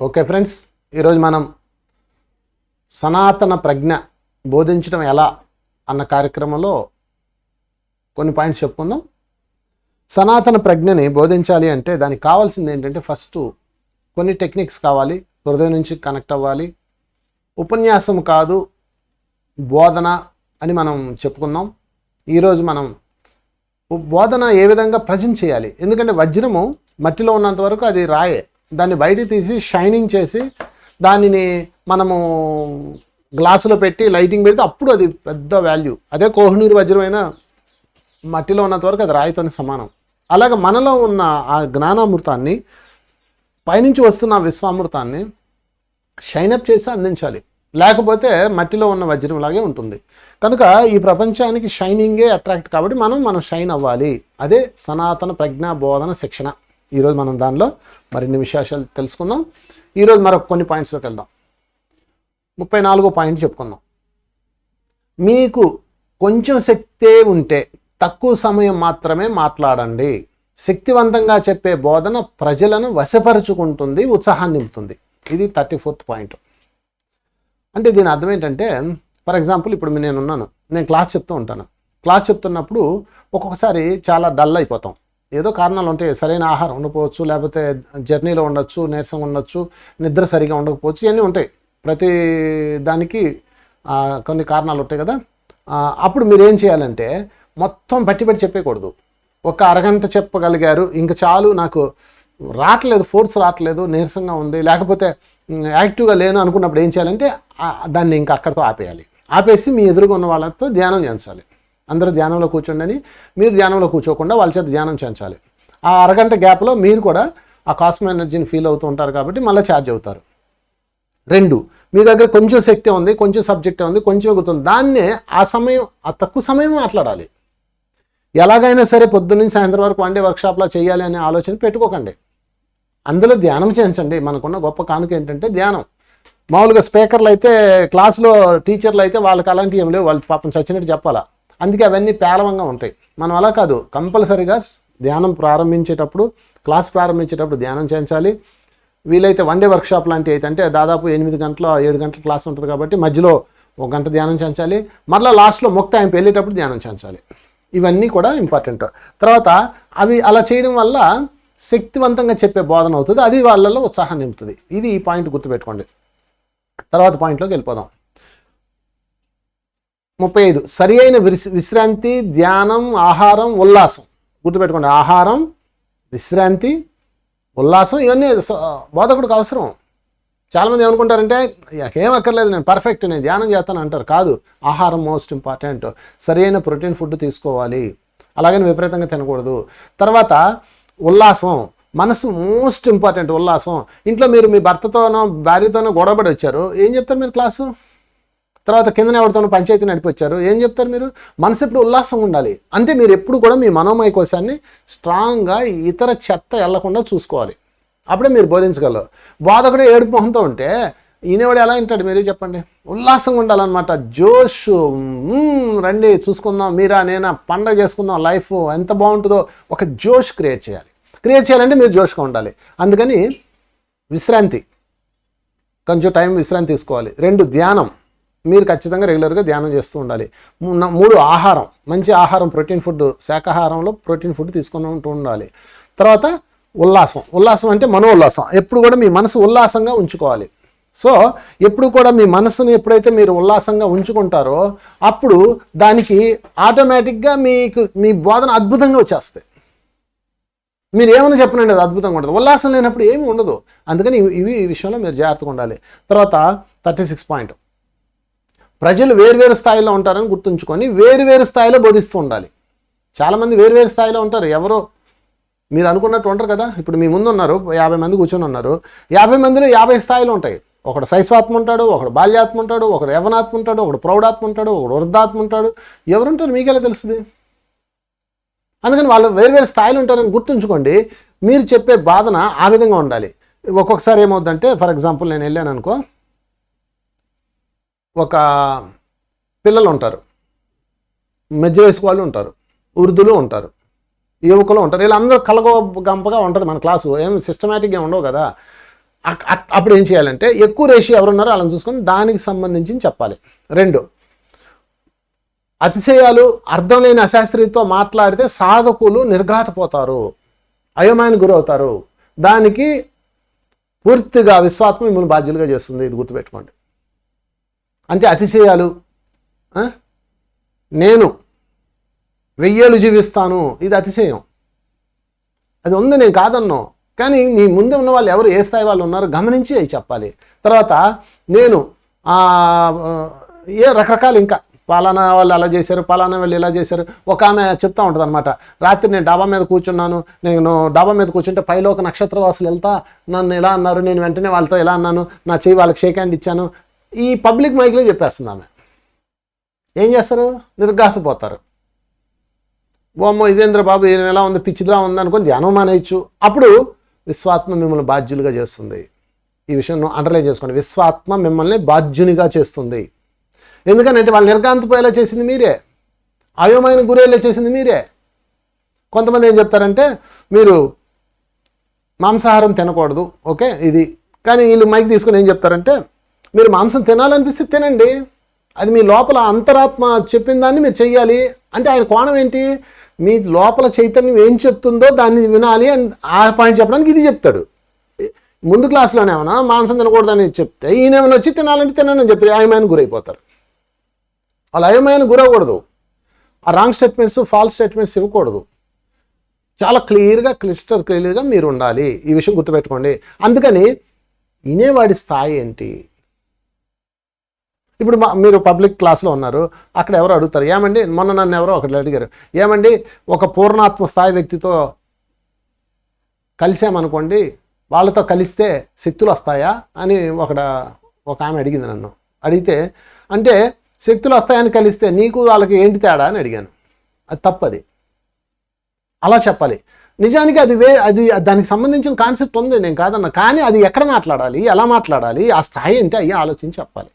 Okay friends, ఈరోజు మనం సనాతన ప్రజ్ఞ బోధించడం ఎలా అన్న కార్యక్రమంలో కొన్ని పాయింట్స్ చెప్పుకుందాం. సనాతన ప్రజ్ఞని బోధించాలి అంటే దానికి కావాల్సింది ఏంటంటే ఫస్ట్ కొన్ని టెక్నిక్స్ కావాలి, హృదయం నుంచి కనెక్ట్ అవ్వాలి. ఉపన్యాసం కాదు బోధన అని మనం చెప్పుకుందాం. ఈరోజు మనం బోధన ఏ విధంగా ప్రజెంట్ చేయాలి, ఎందుకంటే వజ్రము మట్టిలో ఉన్నంత వరకు అది రాయే, దాన్ని బయటికి తీసి షైనింగ్ చేసి దానిని మనము గ్లాసులో పెట్టి లైటింగ్ పెడితే అప్పుడు అది పెద్ద వాల్యూ. అదే కోహినూరు వజ్రం అయినా మట్టిలో ఉన్నంత వరకు అది రాయితోని సమానం. అలాగే మనలో ఉన్న ఆ జ్ఞానామృతాన్ని, పైనుంచి వస్తున్న విశ్వామృతాన్ని షైనప్ చేసి అందించాలి, లేకపోతే మట్టిలో ఉన్న వజ్రంలాగే ఉంటుంది. కనుక ఈ ప్రపంచానికి షైనింగే అట్రాక్ట్, కాబట్టి మనం షైన్ అవ్వాలి. అదే సనాతన ప్రజ్ఞా బోధన శిక్షణ. ఈరోజు మనం దానిలో మరిన్ని విశేషాలు తెలుసుకుందాం. ఈరోజు మరొక కొన్ని పాయింట్స్లోకి వెళ్దాం. 34వ పాయింట్ చెప్పుకుందాం. మీకు కొంచెం శక్తే ఉంటే తక్కువ సమయం మాత్రమే మాట్లాడండి. శక్తివంతంగా చెప్పే బోధన ప్రజలను వశపరుచుకుంటుంది, ఉత్సాహాన్ని నింపుతుంది. ఇది 34th పాయింట్. అంటే దీని అర్థం ఏంటంటే, ఫర్ ఎగ్జాంపుల్ ఇప్పుడు నేను క్లాస్ చెప్తూ ఉంటాను. క్లాస్ చెప్తున్నప్పుడు ఒక్కొక్కసారి చాలా డల్ అయిపోతాం. ఏదో కారణాలు ఉంటాయి, సరైన ఆహారం ఉండకపోవచ్చు, లేకపోతే జర్నీలో ఉండొచ్చు, నీరసంగా ఉండొచ్చు, నిద్ర సరిగా ఉండకపోవచ్చు, ఇవన్నీ ఉంటాయి. ప్రతి దానికి కొన్ని కారణాలు ఉంటాయి కదా. అప్పుడు మీరు ఏం చేయాలంటే మొత్తం పట్టి చెప్పేయకూడదు. ఒక అరగంట చెప్పగలిగారు, ఇంకా చాలు, నాకు రావట్లేదు, ఫోర్స్ రావట్లేదు, నీరసంగా ఉంది, లేకపోతే యాక్టివ్గా లేను అనుకున్నప్పుడు ఏం చేయాలంటే దాన్ని ఇంకా అక్కడితో ఆపేసి మీ ఎదురుగా ఉన్న వాళ్ళతో ధ్యానం చేయించాలి. అందరూ ధ్యానంలో కూర్చోండి, మీరు ధ్యానంలో కూర్చోకుండా వాళ్ళ చేత ధ్యానం చేయించాలి. ఆ అరగంట గ్యాప్లో మీరు కూడా ఆ కాస్మిక్ ఎనర్జీని ఫీల్ అవుతూ ఉంటారు, కాబట్టి మళ్ళీ ఛార్జ్ అవుతారు. 2, మీ దగ్గర కొంచెం శక్తి ఉంది, కొంచెం సబ్జెక్ట్ ఉంది, కొంచెం ఎగుతుంది, దాన్నే ఆ తక్కువ సమయం మాట్లాడాలి. ఎలాగైనా సరే పొద్దున్న సాయంత్రం వరకు వన్ డే వర్క్షాప్లో చేయాలి అనే ఆలోచన పెట్టుకోకండి. అందులో ధ్యానం చేయించండి. మనకున్న గొప్ప కానుక ఏంటంటే ధ్యానం. మామూలుగా స్పీకర్లు అయితే, క్లాసులో టీచర్లు అయితే వాళ్ళకి అలాంటివి ఏం లేవు, వాళ్ళు పాపం చచ్చినట్టు చెప్పాలా, అందుకే అవన్నీ పేలవంగా ఉంటాయి. మనం అలా కాదు, కంపల్సరీగా ధ్యానం క్లాస్ ప్రారంభించేటప్పుడు ధ్యానం చేయించాలి. వీలైతే వన్ డే వర్క్షాప్ లాంటివి అయితే, అంటే దాదాపు 8 గంటల 7 గంటల క్లాస్ ఉంటుంది కాబట్టి మధ్యలో 1 గంట ధ్యానం చేయించాలి. మళ్ళీ లాస్ట్లో ముక్తాయింపు వెళ్ళేటప్పుడు ధ్యానం చేయించాలి. ఇవన్నీ కూడా ఇంపార్టెంట్. తర్వాత అవి అలా చేయడం వల్ల శక్తివంతంగా చెప్పే బోధన అవుతుంది, అది వాళ్ళల్లో ఉత్సాహం నింపుతుంది. ఇది ఈ పాయింట్ గుర్తుపెట్టుకోండి. తర్వాత పాయింట్లోకి వెళ్ళిపోదాం. 35, సరి అయిన విశ్రాంతి, ధ్యానం, ఆహారం, ఉల్లాసం. గుర్తుపెట్టుకోండి, ఆహారం, విశ్రాంతి, ఉల్లాసం, ఇవన్నీ బోధకుడికి అవసరం. చాలామంది ఏమనుకుంటారంటే ఏం అక్కర్లేదు, నేను పర్ఫెక్ట్, నేను ధ్యానం చేస్తాను అంటారు. కాదు, ఆహారం మోస్ట్ ఇంపార్టెంట్. సరి అయిన ప్రోటీన్ ఫుడ్ తీసుకోవాలి, అలాగని విపరీతంగా తినకూడదు. తర్వాత ఉల్లాసం, మనసు మోస్ట్ ఇంపార్టెంట్. ఉల్లాసం, ఇంట్లో మీరు మీ భర్తతోనో భార్యతోనో గొడవపడి వచ్చారు, ఏం చెప్తారు మీరు క్లాసు? తర్వాత కిందనే ఎవరితోనో పంచాయతీ నడిపొచ్చారు, ఏం చెప్తారు మీరు? మనసు ఎప్పుడు ఉల్లాసంగా ఉండాలి. అంటే మీరు ఎప్పుడు కూడా మీ మనోమయ కోశాన్ని స్ట్రాంగ్గా ఇతర చెత్త వెళ్లకుండా చూసుకోవాలి, అప్పుడే మీరు బోధించగలరు. బోధకుడే ఏడుపు మొహంతో ఉంటే ఈయనవాడు ఎలా వింటాడు? మీరే చెప్పండి. ఉల్లాసంగా ఉండాలన్నమాట, జోష్. రండి చూసుకుందాం, మీరా నేనా, పండగ చేసుకుందాం, లైఫ్ ఎంత బాగుంటుందో, ఒక జోష్ క్రియేట్ చేయాలంటే మీరు జోష్గా ఉండాలి. అందుకని విశ్రాంతి, కొంచెం టైం విశ్రాంతి తీసుకోవాలి. 2, ధ్యానం, మీరు ఖచ్చితంగా రెగ్యులర్గా ధ్యానం చేస్తూ ఉండాలి. 3, ఆహారం, మంచి ఆహారం, ప్రోటీన్ ఫుడ్, శాకాహారంలో ప్రోటీన్ ఫుడ్ తీసుకుంటూ ఉండాలి. తర్వాత ఉల్లాసం అంటే మనోల్లాసం, ఎప్పుడు కూడా మీ మనసు ఉల్లాసంగా ఉంచుకోవాలి. సో ఎప్పుడు కూడా మీ మనసుని ఎప్పుడైతే మీరు ఉల్లాసంగా ఉంచుకుంటారో అప్పుడు దానికి ఆటోమేటిక్గా మీ బోధన అద్భుతంగా వచ్చేస్తాయి. మీరు ఏమైనా చెప్పనండి, అది అద్భుతంగా ఉండదు. ఉల్లాసం లేనప్పుడు ఏమీ ఉండదు. అందుకని ఈ విషయంలో మీరు జాగ్రత్తగా ఉండాలి. తర్వాత 36 పాయింట్, ప్రజలు వేరువేరు స్థాయిలో ఉంటారని గుర్తుంచుకొని వేరువేరు స్థాయిలో బోధిస్తూ ఉండాలి. చాలామంది వేరువేరు స్థాయిలో ఉంటారు, ఎవరో మీరు అనుకున్నట్టు ఉంటారు కదా. ఇప్పుడు మీ ముందు ఉన్నారు, 50 మంది కూర్చొని ఉన్నారు, 50 మందిలో 50 స్థాయిలు ఉంటాయి. ఒకడు శైశవాత్మ ఉంటాడు, ఒకడు బాల్యాత్మ ఉంటాడు, ఒకడు యవనాత్మ ఉంటాడు, ఒకడు ప్రౌఢాత్మ ఉంటాడు, ఒకడు వృద్ధాత్మ ఉంటాడు. ఎవరుంటారు మీకెలా తెలుస్తుంది? అందుకని వాళ్ళు వేరువేరు స్థాయిలు ఉంటారని గుర్తుంచుకోండి. మీరు చెప్పే బాధన ఆ విధంగా ఉండాలి. ఒక్కొక్కసారి ఏమవుద్దంటే, ఫర్ ఎగ్జాంపుల్ నేను వెళ్ళాను అనుకో, ఒక పిల్లలు ఉంటారు, మధ్య వయసు వాళ్ళు ఉంటారు, వృద్ధులు ఉంటారు, యువకులు ఉంటారు, వీళ్ళందరూ కలగో గంపగా ఉంటుంది మన క్లాసు. ఏం సిస్టమేటిక్గా ఉండవు కదా. అప్పుడు ఏం చేయాలంటే ఎక్కువ రేషియో ఎవరున్నారో వాళ్ళని చూసుకొని దానికి సంబంధించి చెప్పాలి. 2, అతిశయాలు అర్థం లేని అశాస్త్రీయతో మాట్లాడితే సాధకులు నిర్ఘాతపోతారు, అయోమయానికి గురవుతారు. దానికి పూర్తిగా విశ్వాత్మ మిమ్మల్ని బాధ్యులుగా చేస్తుంది. ఇది గుర్తుపెట్టుకోండి. అంటే అతిశయాలు, నేను 1000 జీవిస్తాను, ఇది అతిశయం. అది ఉంది, నేను కాదన్నో, కానీ నీ ముందు ఉన్న వాళ్ళు ఎవరు, ఏ స్థాయి వాళ్ళు ఉన్నారో గమనించి అవి చెప్పాలి. తర్వాత నేను రకరకాలు, ఇంకా పలానా వాళ్ళు అలా చేశారు, పలానా వాళ్ళు ఇలా చేశారు. ఒక ఆమె చెప్తా ఉంటుంది అనమాట, రాత్రి నేను డాబా మీద కూర్చున్నాను, నేను డాబా మీద కూర్చుంటే పైలో ఒక నక్షత్రవాసులు వెళ్తా నన్ను ఎలా అన్నారు, నేను వెంటనే వాళ్ళతో ఎలా అన్నాను, నా చెయ్యి వాళ్ళకి షేక్ హ్యాండ్ ఇచ్చాను. ఈ పబ్లిక్ మైక్లో చెప్పేస్తుంది ఆమె. ఏం చేస్తారు? నిర్ఘాతపోతారు. ఓమ్మో ఇదేంద్ర బాబు ఎలా ఉంది, పిచ్చిదిలా ఉంది అనుకొని ధ్యానం మానేయచ్చు. అప్పుడు విశ్వాత్మ మిమ్మల్ని బాధ్యులుగా చేస్తుంది. ఈ విషయం అండర్లైన్ చేసుకోండి. విశ్వాత్మ మిమ్మల్ని బాధ్యునిగా చేస్తుంది. ఎందుకంటే వాళ్ళు నిర్ఘాంతపోయేలా చేసింది మీరే, అయోమయానికి గురేలా చేసింది మీరే. కొంతమంది ఏం చెప్తారంటే మీరు మాంసాహారం తినకూడదు, ఓకే ఇది. కానీ వీళ్ళు మైక్ తీసుకొని ఏం చెప్తారంటే మీరు మాంసం తినాలనిపిస్తే తినండి, అది మీ లోపల అంతరాత్మ చెప్పిన దాన్ని మీరు చెయ్యాలి. అంటే ఆయన కోణం ఏంటి, మీ లోపల చైతన్యం ఏం చెప్తుందో దాన్ని వినాలి అని ఆ పాయింట్ చెప్పడానికి ఇది చెప్తాడు. ముందు క్లాస్లోనేమన్నా మాంసం తినకూడదని చెప్తే ఈయనేమైనా వచ్చి తినాలంటే తినని చెప్పి అయోమయానికి గురైపోతారు. వాళ్ళు అయోమయానికి గురవకూడదు, ఆ రాంగ్ స్టేట్మెంట్స్, ఫాల్స్ స్టేట్మెంట్స్ ఇవ్వకూడదు. చాలా క్లియర్గా మీరు ఉండాలి. ఈ విషయం గుర్తుపెట్టుకోండి. అందుకని వినేవాడి స్థాయి ఏంటి? ఇప్పుడు మీరు పబ్లిక్ క్లాస్లో ఉన్నారు, అక్కడ ఎవరు అడుగుతారు, ఏమండి మొన్న నన్ను ఎవరో ఒకటి అడిగారు, ఏమండి ఒక పూర్ణాత్మ స్థాయి వ్యక్తితో కలిసామనుకోండి, వాళ్ళతో కలిస్తే శక్తులు వస్తాయా అని ఒక ఆమె అడిగింది నన్ను. అడిగితే అంటే శక్తులు వస్తాయని కలిస్తే నీకు వాళ్ళకి ఏంటి తేడా అని అడిగాను. అది తప్పది, అలా చెప్పాలి. నిజానికి అది దానికి సంబంధించిన కాన్సెప్ట్ ఉంది, నేను కాదన్నా. కానీ అది ఎక్కడ మాట్లాడాలి, ఎలా మాట్లాడాలి, ఆ స్థాయి ఏంటి అయ్యి ఆలోచించి చెప్పాలి.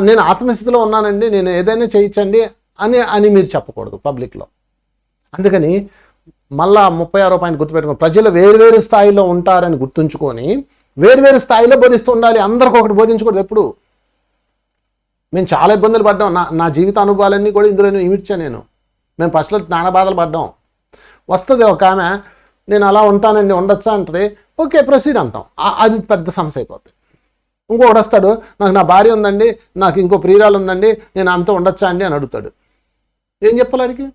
నేను ఆత్మస్థితిలో ఉన్నానండి, నేను ఏదైనా చేయించండి అని మీరు చెప్పకూడదు పబ్లిక్లో. అందుకని మళ్ళా 36వ పాయింట్ గుర్తుపెట్టుకోండి. ప్రజలు వేరువేరు స్థాయిలో ఉంటారని గుర్తుంచుకొని వేరువేరు స్థాయిలో బోధిస్తూ ఉండాలి. అందరికి ఒకటి బోధించకూడదు ఎప్పుడు. మేము చాలా ఇబ్బందులు పడ్డాం, నా జీవిత అనుభవాలన్నీ కూడా ఇందులో ఇమిడ్చాను. మేము ఫస్ట్లో నానా బాధలు పడ్డాం. వస్తుంది ఒక ఆమె, నేను అలా ఉంటానండి, ఉండొచ్చా అంటది, ఓకే ప్రొసీడ్ అంటాం. అది పెద్ద సమస్య అయిపోతుంది. ఇంకొకటి వస్తాడు, నాకు నా భార్య ఉందండి, నాకు ఇంకో ప్రియురాలు ఉందండి, నేను ఆమెతో ఉండొచ్చా అండి అని అడుగుతాడు. ఏం చెప్పాలి అడిగి?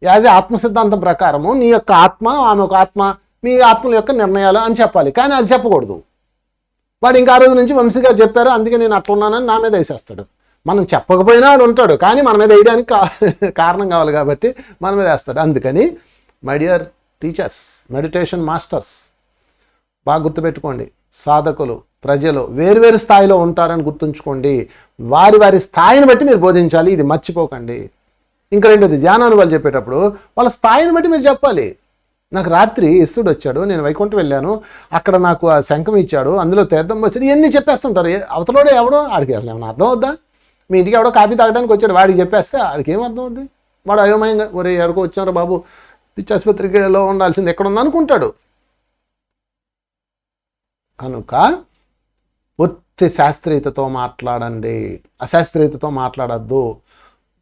యాజ్ ఏ ఆత్మ సిద్ధాంతం ప్రకారము నీ యొక్క ఆత్మ, ఆమె ఒక ఆత్మ, మీ ఆత్మల యొక్క నిర్ణయాలు అని చెప్పాలి. కానీ అది చెప్పకూడదు. వాడు ఇంకా ఆ రోజు నుంచి వంశీగా చెప్పారు అందుకే నేను అట్లా ఉన్నానని నా మీద వేసేస్తాడు. మనం చెప్పకపోయినా వాడు ఉంటాడు, కానీ మన మీద వేయడానికి కారణం కావాలి కాబట్టి మన మీద వేస్తాడు. అందుకని my dear teachers, meditation masters, బాగా గుర్తుపెట్టుకోండి. సాధకులు, ప్రజలు వేరువేరు స్థాయిలో ఉంటారని గుర్తుంచుకోండి. వారి స్థాయిని బట్టి మీరు బోధించాలి, ఇది మర్చిపోకండి. ఇంకా రెండోది, ధ్యానానుభవాలు చెప్పేటప్పుడు వాళ్ళ స్థాయిని బట్టి మీరు చెప్పాలి. నాకు రాత్రి ఇస్తుడు వచ్చాడు, నేను వైకుంఠం వెళ్ళాను, అక్కడ నాకు ఆ శంఖం ఇచ్చాడు, అందులో తీర్థం వచ్చాడు, ఇవన్నీ చెప్పేస్తుంటారు. అవతలోడే ఎవడో ఆడికి అసలు ఏమైనా అర్థం అవుద్దా? మీ ఇంటికి ఎవడో కాపీ తాగడానికి వచ్చాడు, వాడికి చెప్పేస్తే ఆడికి ఏం అర్థం అవుద్ది? వాడు అయోమయంగా ఒరే ఎక్కడికో వచ్చారు బాబు, పిచ్చి ఆసుపత్రిలో ఉండాల్సింది ఎక్కడ ఉంది అనుకుంటాడు. కనుక పూర్తి శాస్త్రీయతతో మాట్లాడండి, అశాస్త్రీయతతో మాట్లాడద్దు.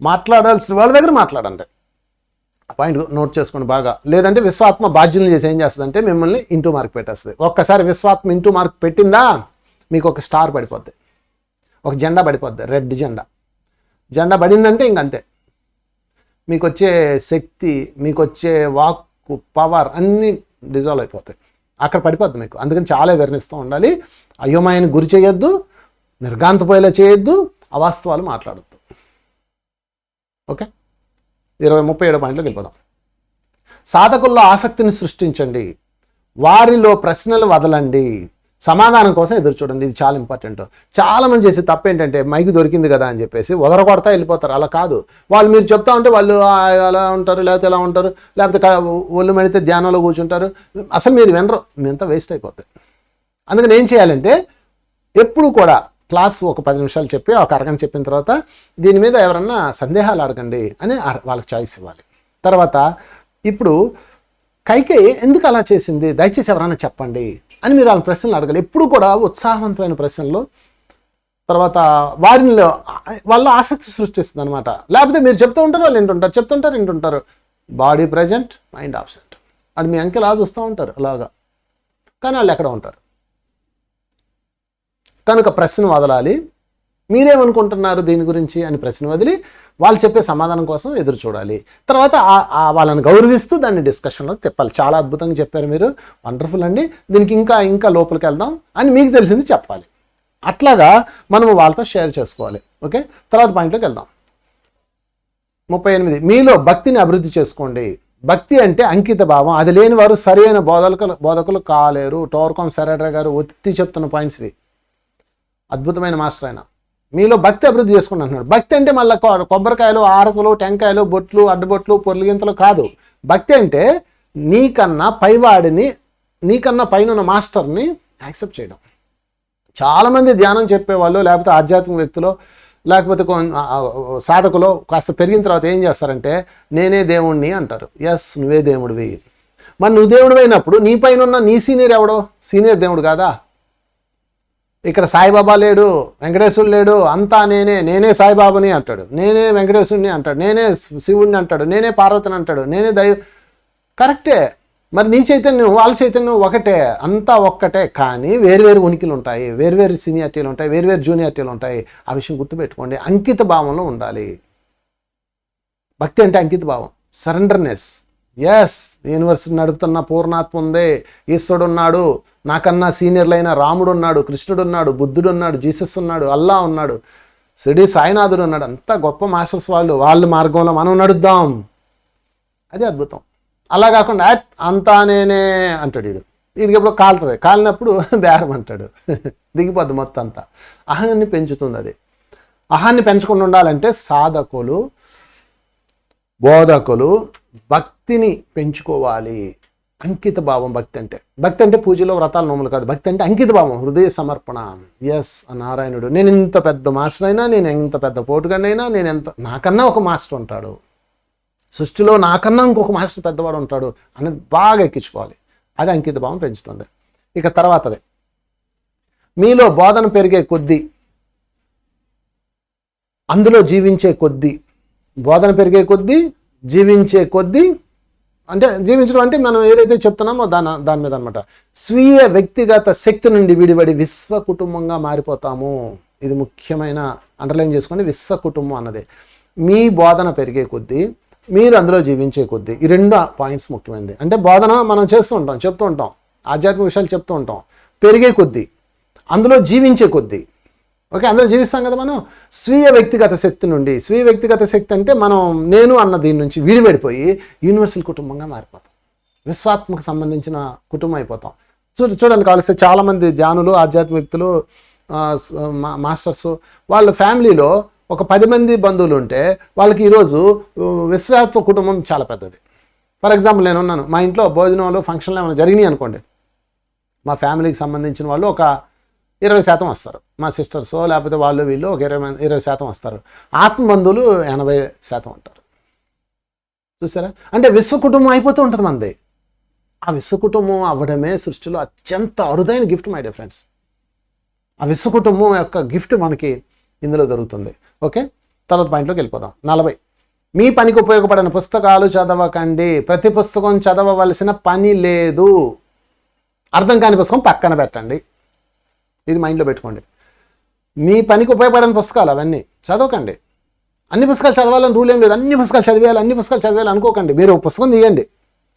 మాట్లాడాల్సిన వాళ్ళ దగ్గర మాట్లాడండి. ఆ పాయింట్ నోట్ చేసుకోండి బాగా. లేదంటే విశ్వాత్మ బాధ్యులను చేసి ఏం చేస్తుందంటే మిమ్మల్ని ఇంటూ మార్క్ పెట్టేస్తుంది. ఒక్కసారి విశ్వాత్మ ఇంటూ మార్క్ పెట్టిందా మీకు ఒక స్టార్ పడిపోద్ది, ఒక జెండా పడిపోద్ది, రెడ్ జెండా పడిందంటే ఇంకంతే. మీకు వచ్చే శక్తి, మీకు వచ్చే వాక్కు, పవర్ అన్నీ డిజాల్వ్ అయిపోతాయి, అక్కడ పడిపోద్ది మీకు. అందుకని చాలా వివరణిస్తూ ఉండాలి. అయోమయాన్ని గురి చేయొద్దు, నిర్ఘాంతపోయేలా చేయొద్దు, అవాస్తవాలు మాట్లాడొద్దు. ఓకే, 37 పాయింట్లోకి వెళ్ళిపోదాం. సాధకుల్లో ఆసక్తిని సృష్టించండి, వారిలో ప్రశ్నలు వదలండి, సమాధానం కోసం ఎదురు చూడండి. ఇది చాలా ఇంపార్టెంట్. చాలామంది చేసే తప్పు ఏంటంటే మైకు దొరికింది కదా అని చెప్పేసి వదలకొడతా వెళ్ళిపోతారు. అలా కాదు. వాళ్ళు మీరు చెప్తా ఉంటే వాళ్ళు అలా ఉంటారు, లేకపోతే ఎలా ఉంటారు, లేకపోతే ఒళ్ళు మెడితే ధ్యానంలో కూర్చుంటారు. అసలు మీరు వినరు, మీంతా వేస్ట్ అయిపోతుంది. అందుకని ఏం చేయాలంటే ఎప్పుడు కూడా క్లాస్ ఒక 10 నిమిషాలు చెప్పి ఒక అరగంట చెప్పిన తర్వాత దీని మీద ఎవరన్నా సందేహాలు అడగండి అని వాళ్ళకి చాయిస్ ఇవ్వాలి. తర్వాత ఇప్పుడు కైకేయి ఎందుకు అలా చేసింది దయచేసి ఎవరైనా చెప్పండి అని మీరు వాళ్ళ ప్రశ్నలు అడగాలి. ఎప్పుడు కూడా ఉత్సాహవంతమైన ప్రశ్నలు, తర్వాత వారిలో వాళ్ళ ఆసక్తి సృష్టిస్తుంది అనమాట. లేకపోతే మీరు చెప్తూ ఉంటారు, వాళ్ళు వింటుంటారు, చెప్తుంటారు, వింటుంటారు. Body present, mind absent. అది మీ అంకెలా చూస్తూ ఉంటారు అలాగా, కానీ వాళ్ళు ఎక్కడ ఉంటారు. కనుక ప్రశ్న వదలాలి. మీరేమనుకుంటున్నారు దీని గురించి అని ప్రశ్న వదిలి వాళ్ళు చెప్పే సమాధానం కోసం ఎదురు చూడాలి. తర్వాత వాళ్ళని గౌరవిస్తూ దాన్ని డిస్కషన్లోకి తిప్పాలి. చాలా అద్భుతంగా చెప్పారు మీరు, వండర్ఫుల్ అండి, దీనికి ఇంకా ఇంకా లోపలికి వెళ్దాం అని మీకు తెలిసింది చెప్పాలి. అట్లాగా మనము వాళ్ళతో షేర్ చేసుకోవాలి. ఓకే, తర్వాత పాయింట్లోకి వెళ్దాం. 38, మీలో భక్తిని అభివృద్ధి చేసుకోండి. భక్తి అంటే అంకిత భావం. అది లేని వారు సరైన బోధకులు కాలేరు. టోర్కామ్ సెరెడ్రా గారు ఒత్తి చెప్తున్న పాయింట్స్ ఇవి. అద్భుతమైన మాస్టర్ ఆయన. మీలో భక్తి అభివృద్ధి చేసుకోండి అంటున్నాడు. భక్తి అంటే మళ్ళీ కొబ్బరికాయలు, ఆరతులు, టెంకాయలు, బొట్లు, అడ్డుబొట్లు, పొర్లిగింతలు కాదు. భక్తి అంటే నీకన్నా పైవాడిని, నీకన్నా పైన మాస్టర్ని యాక్సెప్ట్ చేయడం. చాలామంది ధ్యానం చెప్పేవాళ్ళు, లేకపోతే ఆధ్యాత్మిక వ్యక్తులు, లేకపోతే సాధకులు కాస్త పెరిగిన తర్వాత ఏం చేస్తారంటే నేనే దేవుణ్ణి అంటారు. ఎస్, నువ్వే దేవుడివి. మరి నువ్వు దేవుడివి అయినప్పుడు నీ పైన ఉన్న నీ సీనియర్ ఎవడో? సీనియర్ దేవుడు కాదా? ఇక్కడ సాయిబాబా లేడు, వెంకటేశ్వరుడు లేడు, అంతా నేనే సాయిబాబాని అంటాడు, నేనే వెంకటేశ్వరుని అంటాడు, నేనే శివుడిని అంటాడు, నేనే పార్వతిని అంటాడు, నేనే కరెక్టే. మరి నీ చైతన్యం వాళ్ళ చైతన్యం ఒకటే, అంతా ఒక్కటే. కానీ వేరువేరు ఉనికిలు ఉంటాయి, వేరువేరు సీనియారిటీలు ఉంటాయి, వేరువేరు జూనియారిటీలు ఉంటాయి. ఆ విషయం గుర్తుపెట్టుకోండి. అంకిత భావంలో ఉండాలి. భక్తి అంటే అంకిత భావం, సరెండర్నెస్. ఎస్, యూనివర్సిటీ నడుపుతున్న పూర్ణాత్మ ఉంది, ఈశ్వరుడు ఉన్నాడు, నాకన్నా సీనియర్లైన రాముడు ఉన్నాడు, కృష్ణుడు ఉన్నాడు, బుద్ధుడు ఉన్నాడు, జీసస్ ఉన్నాడు, అల్లా ఉన్నాడు, షిరిడి సాయినాథుడు ఉన్నాడు. అంతా గొప్ప మాస్టర్స్ వాళ్ళ మార్గంలో మనం నడుద్దాం. అది అద్భుతం. అలా కాకుండా అంతా నేనే అంటాడు వీడు. వీడికి ఎప్పుడు కాలుతుంది, కాలినప్పుడు బేరం అంటాడు, దిగిపోద్ది మొత్తం అంతా. అహాన్ని పెంచుతుంది అది. అహాన్ని పెంచకుండా ఉండాలంటే సాధకులు, బోధకులు భక్తిని పెంచుకోవాలి. అంకిత భావం భక్తి అంటే పూజలో వ్రతాలు నోములు కాదు. భక్తి అంటే అంకిత భావం, హృదయ సమర్పణ. ఎస్, నారాయణుడు నేను ఇంత పెద్ద మాస్టర్ అయినా, నేను ఎంత పెద్ద పోటుగానైనా, నాకన్నా ఒక మాస్టర్ ఉంటాడు సృష్టిలో, నాకన్నా ఇంకొక మాస్టర్ పెద్దవాడు ఉంటాడు అనేది బాగా ఎక్కించుకోవాలి. అది అంకిత భావం పెంచుతుంది. ఇక తర్వాతది, మీలో బోధన పెరిగే కొద్దీ, అందులో జీవించే కొద్దీ, బోధన పెరిగే కొద్దీ, జీవించే కొద్దీ, అంటే జీవించడం అంటే మనం ఏదైతే చెప్తున్నామో దాని మీద అనమాట. స్వీయ వ్యక్తిగత శక్తి నుండి విడిపడి విశ్వ కుటుంబంగా మారిపోతాము. ఇది ముఖ్యమైన అండర్లైన్ చేసుకోండి. విశ్వ కుటుంబం అన్నది మీ బోధన పెరిగే కొద్దీ, మీరు అందులో జీవించే కొద్దీ. ఈ రెండు పాయింట్స్ ముఖ్యమైనది. అంటే బోధన మనం చేస్తూ ఉంటాం, చెప్తూ ఉంటాం, ఆధ్యాత్మిక విషయాలు చెప్తూ ఉంటాం. పెరిగే కొద్దీ, అందులో జీవించే కొద్దీ. ఓకే, అందులో జీవిస్తాం కదా మనం. స్వీయ వ్యక్తిగత శక్తి నుండి, స్వీయ వ్యక్తిగత శక్తి అంటే మనం నేను అన్న దీని నుంచి విడిపడిపోయి యూనివర్సల్ కుటుంబంగా మారిపోతాం. విశ్వాత్మకు సంబంధించిన కుటుంబం అయిపోతాం. చూడండి, కావలిస్తే చాలామంది ధ్యానులు, ఆధ్యాత్మిక వ్యక్తులు, మాస్టర్స్, వాళ్ళ ఫ్యామిలీలో ఒక 10 మంది బంధువులు ఉంటే వాళ్ళకి ఈరోజు విశ్వాత్మ కుటుంబం చాలా పెద్దది. ఫర్ ఎగ్జాంపుల్ నేను ఉన్నాను, మా ఇంట్లో భోజనంలో ఫంక్షన్లు ఏమైనా జరిగినాయి అనుకోండి, మా ఫ్యామిలీకి సంబంధించిన వాళ్ళు ఒక 20% వస్తారు. మా సిస్టర్సో లేకపోతే వాళ్ళు వీళ్ళు ఒక 20% వస్తారు. ఆత్మబంధువులు 80% ఉంటారు. చూసారా? అంటే విశ్వ కుటుంబం అయిపోతూ ఉంటుంది మనది. ఆ విశ్వ కుటుంబం అవ్వడమే సృష్టిలో అత్యంత అరుదైన గిఫ్ట్ మై డియర్ ఫ్రెండ్స్. ఆ విశ్వ కుటుంబం యొక్క గిఫ్ట్ మనకి ఇందులో దొరుకుతుంది. ఓకే, తర్వాత పాయింట్లోకి వెళ్ళిపోదాం. 40, మీ పనికి ఉపయోగపడిన పుస్తకాలు చదవకండి. ప్రతి పుస్తకం చదవవలసిన పని లేదు. అర్థం కాని పుస్తకం పక్కన పెట్టండి. ఇది మైండ్లో పెట్టుకోండి. మీ పనికి ఉపయోగపడిన పుస్తకాలు అవన్నీ చదవకండి. అన్ని పుస్తకాలు చదవాలని రూల్ ఏం లేదు. అన్ని పుస్తకాలు చదివేయాలి అనుకోకండి. మీరు ఒక పుస్తకం తీయండి.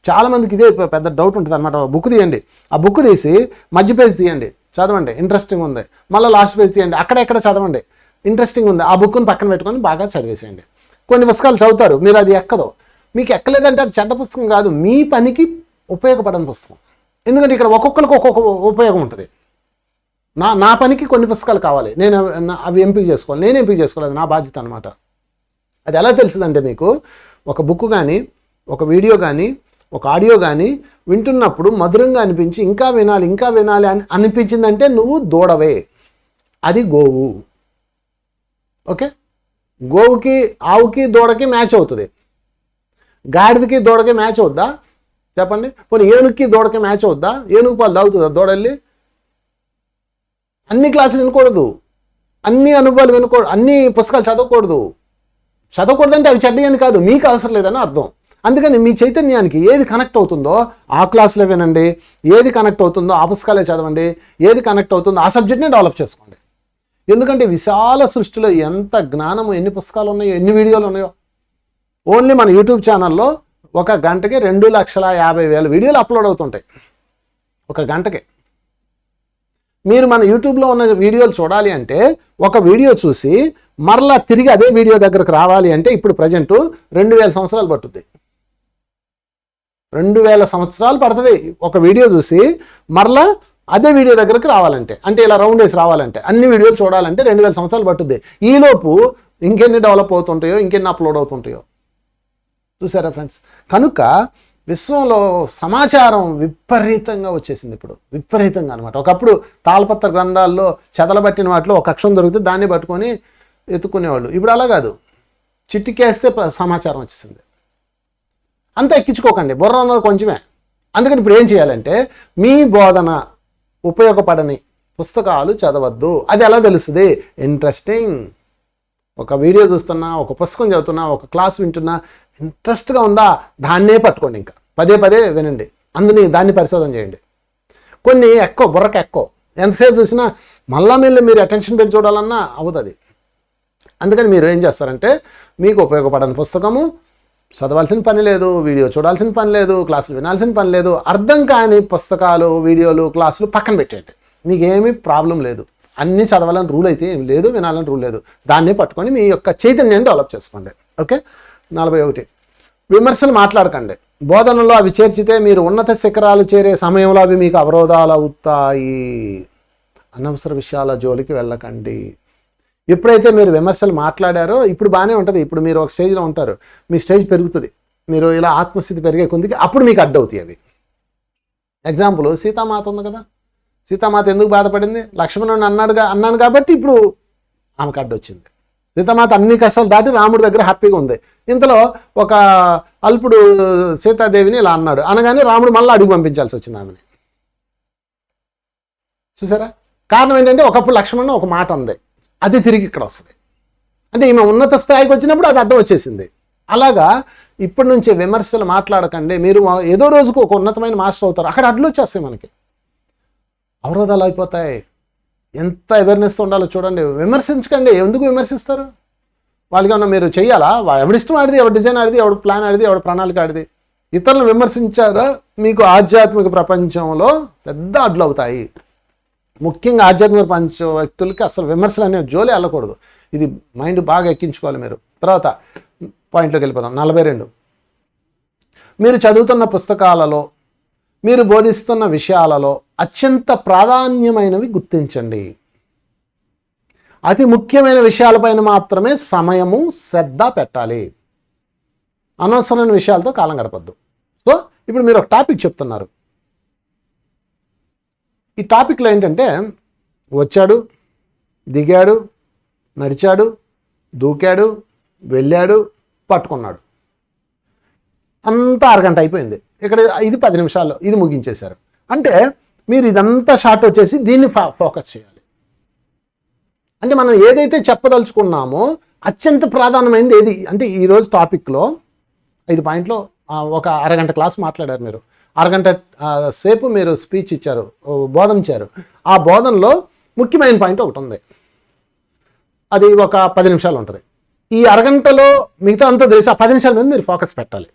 చాలామందికి ఇదే పెద్ద డౌట్ ఉంటుంది అనమాట. బుక్ తీయండి, ఆ బుక్ తీసి మధ్య పేజ్ తీయండి, చదవండి, ఇంట్రెస్టింగ్ ఉంది. మళ్ళీ లాస్ట్ పేజ్ తీయండి, అక్కడెక్కడ చదవండి, ఇంట్రెస్టింగ్ ఉంది. ఆ బుక్ని పక్కన పెట్టుకొని బాగా చదివేసేయండి. కొన్ని పుస్తకాలు చదువుతారు, మీరు అది ఎక్కదో. మీకు ఎక్కలేదంటే అది చెడ్డ పుస్తకం కాదు, మీ పనికి ఉపయోగపడని పుస్తకం. ఎందుకంటే ఇక్కడ ఒక్కొక్కరికి ఒక్కొక్క ఉపయోగం ఉంటుంది. నా పనికి కొన్ని పుస్తకాలు కావాలి, నేను అవి ఎంపిక చేసుకోవాలి. నేను ఎంపిక చేసుకోలేదు, నా బాధ్యత అనమాట. అది ఎలా తెలుస్తుందంటే, మీకు ఒక బుక్ కానీ, ఒక వీడియో కానీ, ఒక ఆడియో కానీ వింటున్నప్పుడు మధురంగా అనిపించి ఇంకా వినాలి అని అనిపించిందంటే నువ్వు దూడవే. అది గోవు. ఓకే, గోవుకి, ఆవుకి, దూడకి మ్యాచ్ అవుతుంది. గాడిదకి దూడకి మ్యాచ్ అవుద్దా? చెప్పండి. పోనీ ఏనుగుకి దూడకి మ్యాచ్ అవుద్దా? ఏనుగు పాలు తాగుతుందా దూడల్లి? అన్ని క్లాసులు వినకూడదు, అన్ని అనుభవాలు వినకూడదు, అన్ని పుస్తకాలు చదవకూడదంటే అవి చెడ్డవి అని కాదు, మీకు అవసరం లేదని అర్థం. అందుకని మీ చైతన్యానికి ఏది కనెక్ట్ అవుతుందో ఆ క్లాసులో వినండి, ఏది కనెక్ట్ అవుతుందో ఆ పుస్తకాలే చదవండి, ఏది కనెక్ట్ అవుతుందో ఆ సబ్జెక్ట్ని డెవలప్ చేసుకోండి. ఎందుకంటే విశాల సృష్టిలో ఎంత జ్ఞానము, ఎన్ని పుస్తకాలు ఉన్నాయో, ఎన్ని వీడియోలు ఉన్నాయో. ఓన్లీ మన యూట్యూబ్ ఛానల్లో ఒక గంటకి 2,50,000 వీడియోలు అప్లోడ్ అవుతుంటాయి ఒక గంటకి. మీరు మన యూట్యూబ్లో ఉన్న వీడియోలు చూడాలి అంటే ఒక వీడియో చూసి మరలా తిరిగి అదే వీడియో దగ్గరకు రావాలి అంటే ఇప్పుడు ప్రజెంట్ 2,000 సంవత్సరాలు పట్టుద్ది. 2,000 సంవత్సరాలు పడుతుంది ఒక వీడియో చూసి మరలా అదే వీడియో దగ్గరకు రావాలంటే, అంటే ఇలా రౌండ్ వేసి రావాలంటే, అన్ని వీడియోలు చూడాలంటే 2,000 సంవత్సరాలు పట్టుద్ది. ఈలోపు ఇంకెన్ని డెవలప్ అవుతుంటాయో, ఇంకెన్ని అప్లోడ్ అవుతుంటాయో. చూసారా ఫ్రెండ్స్? కనుక విశ్వంలో సమాచారం విపరీతంగా వచ్చేసింది ఇప్పుడు, విపరీతంగా అనమాట. ఒకప్పుడు తాళపత్ర గ్రంథాల్లో చెదలబట్టిన వాటిలో ఒక అక్షరం దొరికితే దాన్ని పట్టుకొని ఎత్తుకునేవాళ్ళు. ఇప్పుడు అలా కాదు, చిట్టికేస్తే సమాచారం వచ్చేసింది. అంతా ఎక్కించుకోకండి, బుర్ర అన్నది కొంచెమే. అందుకని ఇప్పుడు ఏం చేయాలంటే మీ బోధన ఉపయోగపడని పుస్తకాలు చదవద్దు. అది ఎలా తెలుస్తుంది? ఇంట్రెస్టింగ్. ఒక వీడియో చూస్తున్నా, ఒక పుస్తకం చదువుతున్నా, ఒక క్లాస్ వింటున్నా, ఇంట్రెస్ట్గా ఉందా దాన్నే పట్టుకోండి, ఇంకా పదే పదే వినండి, దాన్ని పరిశోధన చేయండి. కొన్ని బుర్రకు ఎక్కువ ఎంతసేపు చూసినా మళ్ళా మీరు అటెన్షన్ పెట్టి చూడాలన్నా అవుతుంది. అందుకని మీరు ఏం చేస్తారంటే మీకు ఉపయోగపడని పుస్తకము చదవాల్సిన పని లేదు, వీడియో చూడాల్సిన పని లేదు, క్లాసులు వినాల్సిన పని లేదు. అర్థం కాని పుస్తకాలు, వీడియోలు, క్లాసులు పక్కన పెట్టేయండి, మీకేమీ ప్రాబ్లం లేదు. అన్నీ చదవాలని రూల్ అయితే ఏం లేదు, వినాలని రూల్ లేదు. దాన్నే పట్టుకొని మీ యొక్క చైతన్యాన్ని డెవలప్ చేసుకోండి. ఓకే. 41 విమర్శలు మాట్లాడకండి. బోధనలో అవి చేర్చితే మీరు ఉన్నత శిఖరాలు చేరే సమయంలో అవి మీకు అవరోధాలు అవుతాయి. అనవసర విషయాల జోలికి వెళ్ళకండి. ఎప్పుడైతే మీరు విమర్శలు మాట్లాడారో ఇప్పుడు బాగానే ఉంటుంది. ఇప్పుడు మీరు ఒక స్టేజ్లో ఉంటారు, మీ స్టేజ్ పెరుగుతుంది, మీరు ఇలా ఆత్మస్థితి పెరిగే కొద్దికి అప్పుడు మీకు అడ్డవుతాయి అవి. ఎగ్జాంపుల్, సీతామాత ఉంది కదా, సీతామాత ఎందుకు బాధపడింది? లక్ష్మణుడు అన్నాను కాబట్టి ఇప్పుడు ఆమెకు అడ్డొచ్చింది. సీతామాత అన్ని కష్టాలు దాటి రాముడి దగ్గర హ్యాపీగా ఉంది. ఇంతలో ఒక అల్పుడు సీతాదేవిని ఇలా అన్నాడు, అనగానే రాముడు మళ్ళీ అడుగు పంపించాల్సి వచ్చింది ఆమెని. చూసారా? కారణం ఏంటంటే ఒకప్పుడు లక్ష్మణుడు ఒక మాట అంది, అది తిరిగి ఇక్కడ వస్తుంది. అంటే ఈమె ఉన్నత స్థాయికి వచ్చినప్పుడు అది అడ్డం వచ్చేసింది. అలాగా ఇప్పటి నుంచే విమర్శలు మాట్లాడకండి. మీరు ఏదో రోజుకు ఒక ఉన్నతమైన మాస్టర్ అవుతారు, అక్కడ అడ్లు వచ్చేస్తాయి, మనకి అవరోధాలు అయిపోతాయి. ఎంత అవేర్నెస్తో ఉండాలో చూడండి. విమర్శించకండి. ఎందుకు విమర్శిస్తారు? వాళ్ళకి ఏమన్నా మీరు చెయ్యాలా? ఎవడిష్టం ఆడిది, ఎవరి డిజైన్ ఆడిది, ఎవడి ప్లాన్ ఆడిది, ఎవడి ప్రణాళిక ఆడిది. ఇతరులను విమర్శించారా మీకు ఆధ్యాత్మిక ప్రపంచంలో పెద్ద అడ్లు అవుతాయి. ముఖ్యంగా ఆధ్యాత్మిక ప్రపంచ వ్యక్తులకి అసలు విమర్శలు అనే జోలి వెళ్ళకూడదు. ఇది మైండ్ బాగా ఎక్కించుకోవాలి మీరు. తర్వాత పాయింట్లోకి వెళ్ళిపోదాం. 42 మీరు చదువుతున్న పుస్తకాలలో, మీరు బోధిస్తున్న విషయాలలో అత్యంత ప్రాధాన్యమైనవి గుర్తించండి. అతి ముఖ్యమైన విషయాలపైన మాత్రమే సమయము, శ్రద్ధ పెట్టాలి. అనవసరమైన విషయాలతో కాలం గడపద్దు. సో ఇప్పుడు మీరు ఒక టాపిక్ చెప్తున్నారు. ఈ టాపిక్లో ఏంటంటే వచ్చాడు, దిగాడు, నడిచాడు, దూకాడు, వెళ్ళాడు, పట్టుకున్నాడు, అంతా అరగంట అయిపోయింది. ఇక్కడ ఇది 10 నిమిషాల్లో ఇది ముగించేశారు. అంటే మీరు ఇదంతా షార్ట్ వచ్చేసి దీన్ని ఫోకస్ చేయాలి. అంటే మనం ఏదైతే చెప్పదలుచుకున్నామో అత్యంత ప్రాధాన్యమైనది ఏది అంటే ఈరోజు టాపిక్లో 5 పాయింట్లో ఒక అరగంట క్లాస్ మాట్లాడారు మీరు. అరగంట సేపు మీరు స్పీచ్ ఇచ్చారు, బోధించారు. ఆ బోధనలో ముఖ్యమైన పాయింట్ ఒకటి ఉంది, అది ఒక 10 నిమిషాలు ఉంటుంది. ఈ అరగంటలో మిగతా అంతా తెలిసి ఆ 10 నిమిషాల మీద మీరు ఫోకస్ పెట్టాలి.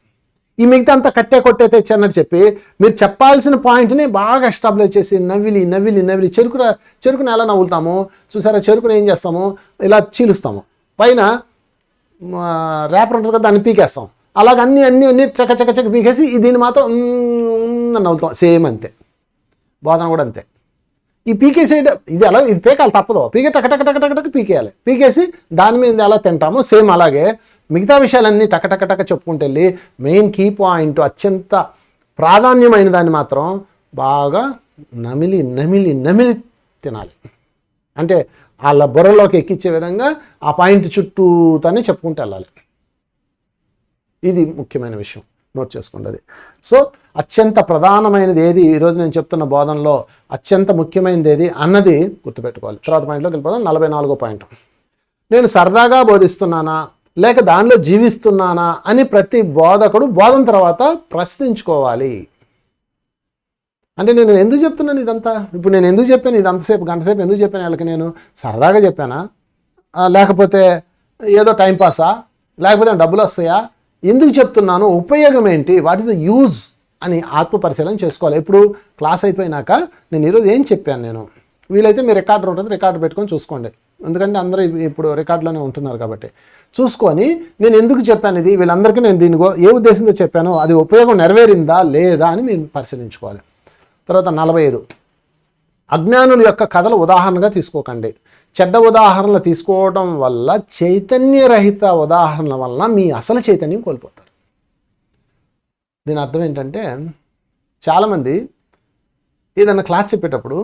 ఈ మిగతా అంతా కట్టే కొట్టే తెచ్చన్నట్టు చెప్పి మీరు చెప్పాల్సిన పాయింట్ని బాగా ఎస్టాబ్లిష్ చేసి నవ్విలి చెరుకుని ఎలా నవ్వులుతాము చూసారా? చెరుకుని ఏం చేస్తాము? ఇలా చీలుస్తాము, పైన ర్యాపర్ ఉంటుంది కదా దాన్ని పీకేస్తాం. అలాగ అన్ని చక్క పీకేసి దీన్ని మాత్రం నవ్వుతాం. సేమ్ అంతే, బోధన కూడా అంతే. ఈ పీకేసి ఇది ఎలా ఇది పీకాలి తప్పదు, పీకే టక పీకేయాలి. పీకేసి దాని మీద ఎలా తింటామో సేమ్ అలాగే మిగతా విషయాలన్నీ టక చెప్పుకుంటూ వెళ్ళి మెయిన్ కీ పాయింట్ అత్యంత ప్రాధాన్యమైన దాన్ని మాత్రం బాగా నమిలి తినాలి. అంటే వాళ్ళ బుర్రలోకి ఎక్కించే విధంగా ఆ పాయింట్ చుట్టూతానే చెప్పుకుంటూ వెళ్ళాలి. ఇది ముఖ్యమైన విషయం, నోట్ చేసుకోండి అది. సో అత్యంత ప్రధానమైనది ఏది, ఈరోజు నేను చెప్తున్న బోధనలో అత్యంత ముఖ్యమైనది ఏది అన్నది గుర్తుపెట్టుకోవాలి. తర్వాత పాయింట్లోకి వెళ్ళిపోదాం. 44వ పాయింట్, నేను సరదాగా బోధిస్తున్నానా లేక దానిలో జీవిస్తున్నానా అని ప్రతి బోధకుడు బోధన తర్వాత ప్రశ్నించుకోవాలి. అంటే నేను ఎందుకు చెప్తున్నాను ఇదంతా, ఇప్పుడు నేను ఎందుకు చెప్పాను ఇదంతసేపు, గంటసేపు ఎందుకు చెప్పాను వాళ్ళకి? నేను సరదాగా చెప్పానా, లేకపోతే ఏదో టైంపాసా, లేకపోతే డబ్బులు వస్తాయా, ఎందుకు చెప్తున్నాను, ఉపయోగం ఏంటి, వాట్ ఇస్ ద యూజ్ అని ఆత్మపరిశీలన చేసుకోవాలి. ఇప్పుడు క్లాస్ అయిపోయినాక నేను ఈరోజు ఏం చెప్పాను, నేను వీలైతే మీ రికార్డర్ ఉంటుంది, రికార్డు పెట్టుకొని చూసుకోండి. ఎందుకంటే అందరూ ఇప్పుడు రికార్డులోనే ఉంటున్నారు కాబట్టి చూసుకొని నేను ఎందుకు చెప్పాను ఇది, వీళ్ళందరికీ నేను దీనికో ఏ ఉద్దేశంతో చెప్పానో అది ఉపయోగం నెరవేరిందా లేదా అని మీరు పరిశీలించుకోవాలి. తర్వాత 45, అజ్ఞానుల యొక్క కథలు ఉదాహరణగా తీసుకోకండి. చెడ్డ ఉదాహరణలు తీసుకోవడం వల్ల, చైతన్యరహిత ఉదాహరణల వల్ల మీ అసలు చైతన్యం కోల్పోతారు. దీని అర్థం ఏంటంటే, చాలామంది ఏదైనా క్లాస్ చెప్పేటప్పుడు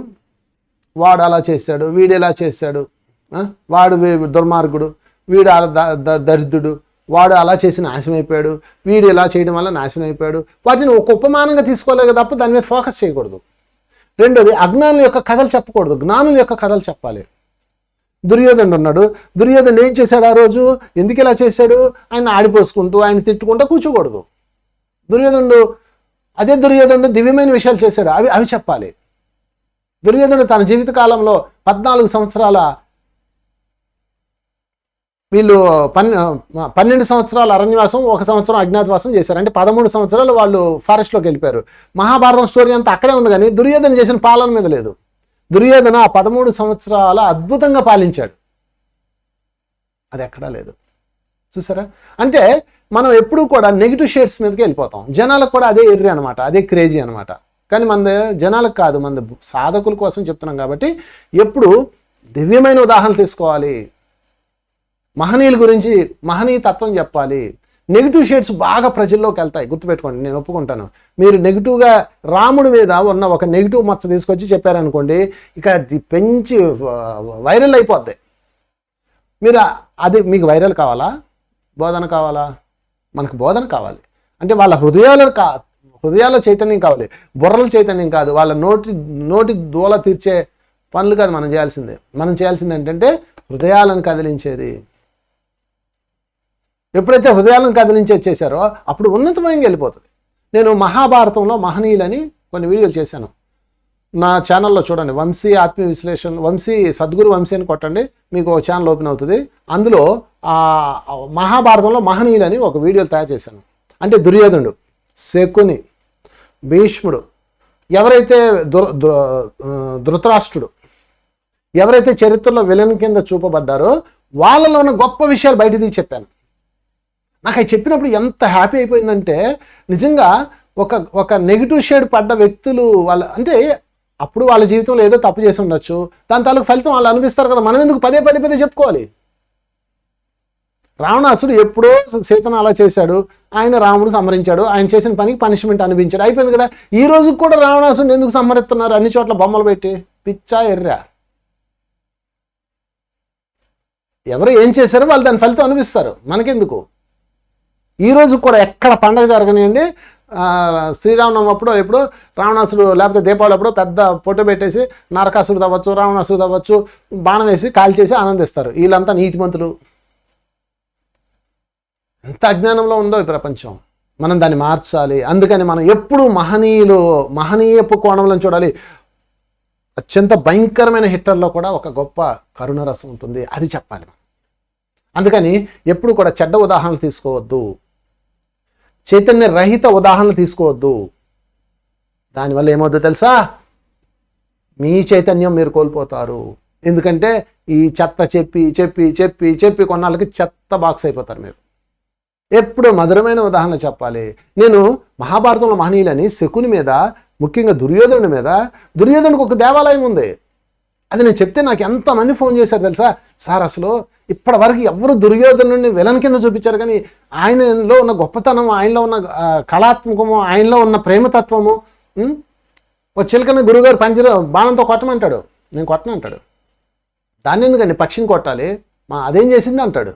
వాడు అలా చేశాడు, వీడు ఎలా చేశాడు, వాడు దుర్మార్గుడు, వీడు దరిద్రుడు, వాడు అలా చేసి నాశనం అయిపోయాడు, వీడు ఇలా చేయడం వల్ల నాశనం అయిపోయాడు, వాటిని ఒక ఉపమానంగా తీసుకోలేదు తప్ప దాని మీద ఫోకస్ చేయకూడదు. రెండోది, అజ్ఞానుల యొక్క కథలు చెప్పకూడదు, జ్ఞానుల యొక్క కథలు చెప్పాలి. దుర్యోధనుడు ఉన్నాడు, దుర్యోధనుడు ఏం చేశాడు ఆ రోజు, ఎందుకు ఇలా చేశాడు, ఆయన ఆడిపోసుకుంటూ ఆయన తిట్టుకుంటూ కూర్చోకూడదు. అదే దుర్యోధనుడు దివ్యమైన విషయాలు చేశాడు, అవి చెప్పాలి. దుర్యోధనుడు తన జీవితకాలంలో 14 సంవత్సరాల, వీళ్ళు 12 సంవత్సరాలు అరణ్యవాసం, 1 సంవత్సరం అజ్ఞాతవాసం చేశారు. అంటే 13 సంవత్సరాలు వాళ్ళు ఫారెస్ట్లోకి వెళ్ళిపోయారు. మహాభారతం స్టోరీ అంతా అక్కడే ఉంది, కానీ దుర్యోధన చేసిన పాలన మీద లేదు. దుర్యోధన ఆ 13 సంవత్సరాల అద్భుతంగా పాలించాడు, అది ఎక్కడా లేదు. చూసారా? అంటే మనం ఎప్పుడూ కూడా నెగిటివ్ షేడ్స్ మీదకి వెళ్ళిపోతాం. జనాలకు కూడా అదే ఎర్రి అనమాట, అదే క్రేజీ అనమాట. కానీ మన జనాలకు కాదు, మన సాధకుల కోసం చెప్తున్నాం కాబట్టి ఎప్పుడు దివ్యమైన ఉదాహరణలు తీసుకోవాలి. మహనీయుల గురించి మహనీయ తత్వం చెప్పాలి. నెగిటివ్ షేడ్స్ బాగా ప్రజల్లోకి వెళ్తాయి, గుర్తుపెట్టుకోండి. నేను ఒప్పుకుంటాను. మీరు నెగిటివ్గా రాముడి మీద ఉన్న ఒక నెగిటివ్ మచ్చ తీసుకొచ్చి చెప్పారనుకోండి, ఇక అది పెంచి వైరల్ అయిపోద్ది. మీరు అది మీకు వైరల్ కావాలా, బోధన కావాలా? మనకు బోధన కావాలి. అంటే వాళ్ళ హృదయాల చైతన్యం కావాలి, బుర్రల చైతన్యం కాదు. వాళ్ళ నోటి దూల తీర్చే పనులు కాదు మనం చేయాల్సిందే. మనం చేయాల్సింది ఏంటంటే హృదయాలను కదిలించేది. ఎప్పుడైతే హృదయాలను కదిలించి వచ్చేసారో అప్పుడు ఉన్నతమైన వెళ్ళిపోతుంది. నేను మహాభారతంలో మహనీయులని కొన్ని వీడియోలు చేశాను, నా ఛానల్లో చూడండి. వంశీ ఆత్మీయ విశ్లేషణ, వంశీ సద్గురు వంశీ అని కొట్టండి, మీకు ఒక ఛానల్ ఓపెన్ అవుతుంది. అందులో మహాభారతంలో మహనీయులని ఒక వీడియోలు తయారు చేశాను. అంటే దుర్యోధనుడు, శకుని, భీష్ముడు, ఎవరైతే ధృతరాష్ట్రుడు, ఎవరైతే చరిత్రలో విలన్ కింద చూపబడ్డారో వాళ్ళలో ఉన్న గొప్ప విషయాలు బయట తీసి చెప్పాను. నాకు అవి చెప్పినప్పుడు ఎంత హ్యాపీ అయిపోయిందంటే, నిజంగా ఒక నెగిటివ్ షేడ్ పడ్డ వ్యక్తులు వాళ్ళ, అంటే అప్పుడు వాళ్ళ జీవితంలో ఏదో తప్పు చేసి ఉండొచ్చు, దాని తాలూకు ఫలితం వాళ్ళు అనిపిస్తారు కదా, మనం ఎందుకు పదే చెప్పుకోవాలి? రావణాసుడు ఎప్పుడో సీతను అలా చేశాడు, ఆయన రాముడు సంహరించాడు, ఆయన చేసిన పనికి పనిష్మెంట్ అనిపించాడు, అయిపోయింది కదా. ఈ రోజు కూడా రావణాసుడిని ఎందుకు సంహరిస్తున్నారు? అన్ని చోట్ల బొమ్మలు పెట్టి, పిచ్చా ఎర్రా? ఎవరు ఏం చేశారో వాళ్ళు దాని ఫలితం అనిపిస్తారు, మనకెందుకు? ఈరోజు కూడా ఎక్కడ పండగ జరగనివ్వండి, శ్రీరామనవమి అప్పుడు ఎప్పుడు రావణాసుడు లేకపోతే దీపావళి అప్పుడు పెద్ద ఫోటో పెట్టేసి నరకాసుడు తవ్వచ్చు, రావణాసుడు తవ్వచ్చు, బాణం వేసి కాల్చేసి ఆనందిస్తారు. వీళ్ళంతా నీతిమంతులు. ఎంత అజ్ఞానంలో ఉందో ఈ ప్రపంచం, మనం దాన్ని మార్చాలి. అందుకని మనం ఎప్పుడు మహనీయపు కోణంలో చూడాలి. అత్యంత భయంకరమైన హిట్టర్లో కూడా ఒక గొప్ప కరుణరసం ఉంటుంది, అది చెప్పాలి మనం. అందుకని ఎప్పుడు కూడా చెడ్డ ఉదాహరణలు తీసుకోవద్దు, చైతన్య రహిత ఉదాహరణలు తీసుకోవద్దు. దానివల్ల ఏమవుతుందో తెలుసా? మీ చైతన్యం మీరు కోల్పోతారు. ఎందుకంటే ఈ చెత్త చెప్పి చెప్పి చెప్పి చెప్పి కొన్నాళ్ళకి చెత్త బాక్స్ అయిపోతారు మీరు. ఎప్పుడు మధురమైన ఉదాహరణ చెప్పాలి. నేను మహాభారతంలో మహనీయులని శకుని మీద, ముఖ్యంగా దుర్యోధనుడికి ఒక దేవాలయం ఉంది. అది నేను చెప్తే నాకు ఎంతమంది ఫోన్ చేశారు తెలుసా? సార్ అసలు ఇప్పటి వరకు ఎవరు దుర్యోధనుడిని విలన్ కింద చూపించారు, కానీ ఆయనలో ఉన్న గొప్పతనం, ఆయనలో ఉన్న కళాత్మకము, ఆయనలో ఉన్న ప్రేమతత్వము. ఓ చిలకన గురుగారు పంజర బాణంతో కొట్టమంటాడు, నేను కొట్టనంటాడు. దాన్ని ఎందుకండి పక్షిని కొట్టాలి, అదేం చేసింది అంటాడు.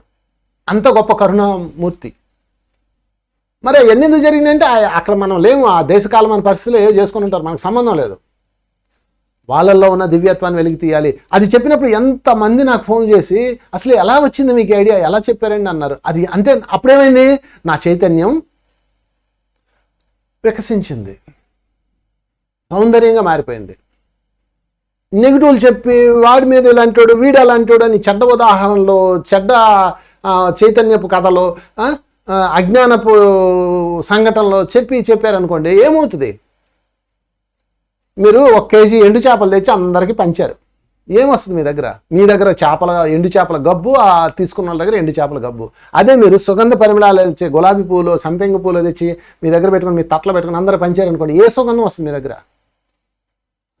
అంత గొప్ప కరుణామూర్తి. మరి ఎన్ని ఎందుకు జరిగినాయంటే అక్కడ మనం లేము, ఆ దేశకాలం మన పరిస్థితుల్లో ఏవో చేసుకుని ఉంటారు, మనకు సంబంధం లేదు. వాళ్ళల్లో ఉన్న దివ్యత్వాన్ని వెలికి తీయాలి. అది చెప్పినప్పుడు ఎంతమంది నాకు ఫోన్ చేసి అసలు ఎలా వచ్చింది మీకు ఐడియా, ఎలా చెప్పారండి అన్నారు. అది అంటే అప్పుడేమైంది, నా చైతన్యం వికసించింది, సౌందర్యంగా మారిపోయింది. నెగిటివ్లు చెప్పి వాడి మీద ఇలాంటోడు వీడు అలాంటోడు అని చెడ్డ ఉదాహరణలో, చెడ్డ చైతన్యపు కథలో, అజ్ఞానపు సంఘటనలో చెప్పారనుకోండి, ఏమవుతుంది? మీరు 1 కేజీ ఎండు చేపలు తెచ్చి అందరికీ పంచారు, ఏమొస్తుంది మీ దగ్గర ఎండు చేపల గబ్బు, తీసుకున్న వాళ్ళ దగ్గర ఎండు చేపల గబ్బు. అదే మీరు సుగంధ పరిమళాలు వచ్చే గులాబీ పూలు, సంపెంగ పూలు తెచ్చి మీ దగ్గర పెట్టుకుని, మీ తట్టలో పెట్టుకుని అందరూ పంచారనుకోండి, ఏ సుగంధం వస్తుంది మీ దగ్గర?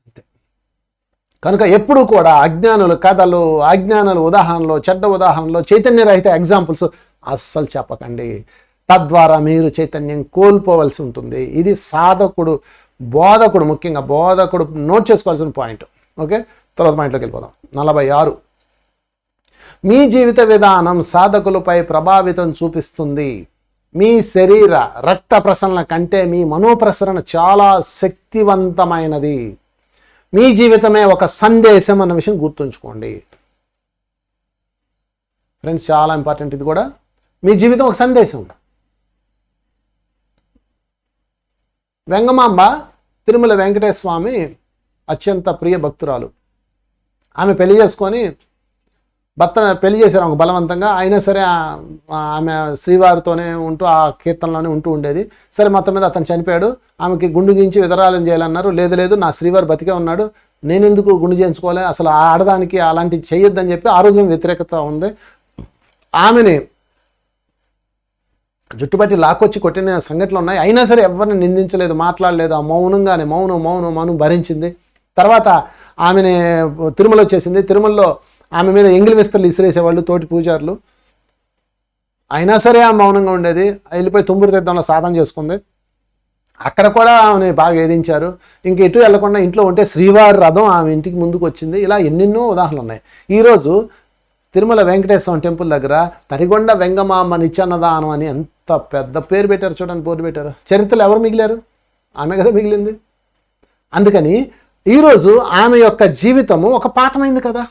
అంతే. కనుక ఎప్పుడు కూడా అజ్ఞానులు కథలు, అజ్ఞానులు ఉదాహరణలు, చెడ్డ ఉదాహరణలు, చైతన్యరహిత ఎగ్జాంపుల్స్ అస్సలు చెప్పకండి. తద్వారా మీరు చైతన్యం కోల్పోవలసి ఉంటుంది. ఇది సాధకుడు, బోధకుడు, ముఖ్యంగా బోధకుడు నోట్ చేసుకోవాల్సిన పాయింట్. ఓకే, తర్వాత పాయింట్లోకి వెళ్ళిపోదాం. 46, మీ జీవిత విధానం సాధకులపై ప్రభావితం చూపిస్తుంది. మీ శరీర రక్త ప్రసరణ కంటే మీ మనోప్రసరణ చాలా శక్తివంతమైనది. మీ జీవితమే ఒక సందేశం అన్న విషయం గుర్తుంచుకోండి ఫ్రెండ్స్, చాలా ఇంపార్టెంట్ ఇది కూడా. మీ జీవితం ఒక సందేశం. వెంగమాంబ తిరుమల వెంకటేశ్వర స్వామి అత్యంత ప్రియ భక్తురాలు. ఆమె పెళ్లి చేసుకొని భర్త పెళ్లి చేశారు ఒక బలవంతంగా. అయినా సరే ఆమె శ్రీవారితోనే ఉంటూ ఆ కీర్తనలోనే ఉంటూ ఉండేది. సరే, మొత్తం మీద అతను చనిపోయాడు. ఆమెకి గుండు గీంచి విధరాలం చేయాలన్నారు. లేదు నా శ్రీవారు బతికే ఉన్నాడు, నేనెందుకు గుండు చేయించుకోవాలి, అసలు ఆడదానికి అలాంటివి చేయొద్దని చెప్పి ఆ రోజున వ్యతిరేకత ఉంది. ఆమెని జుట్టుపట్టి లాక్కొచ్చి కొట్టిన సంఘటనలు ఉన్నాయి. అయినా సరే ఎవరిని నిందించలేదు, మాట్లాడలేదు. ఆ మౌనంగానే మౌనం భరించింది. తర్వాత ఆమెని తిరుమల వచ్చేసింది. తిరుమలలో ఆమె మీద ఎంగిలి విస్తరలు ఇసిరేసేవాళ్ళు తోటి పూజారులు. అయినా సరే ఆమె మౌనంగా ఉండేది. వెళ్ళిపోయి తుమ్మూరు తీర్థంలో సాధన చేసుకుంది. అక్కడ కూడా ఆమెను బాగా వేధించారు. ఇంక ఎటు వెళ్లకుండా ఇంట్లో ఉంటే శ్రీవారి రథం ఆమె ఇంటికి ముందుకు వచ్చింది. ఇలా ఎన్నెన్నో ఉదాహరణలు ఉన్నాయి. ఈరోజు తిరుమల వెంకటేశ్వర టెంపుల్ దగ్గర తరిగొండ వెంగమాంబ నిత్యాన్నదానం అని ఎంత పెద్ద పేరు పెట్టారు చూడండి, బోర్డు పెట్టారు. చరిత్రలో ఎవరు మిగిలారు? ఆమె కదా మిగిలింది. అందుకని ఈరోజు ఆమె యొక్క జీవితము ఒక పాఠమైంది కదా.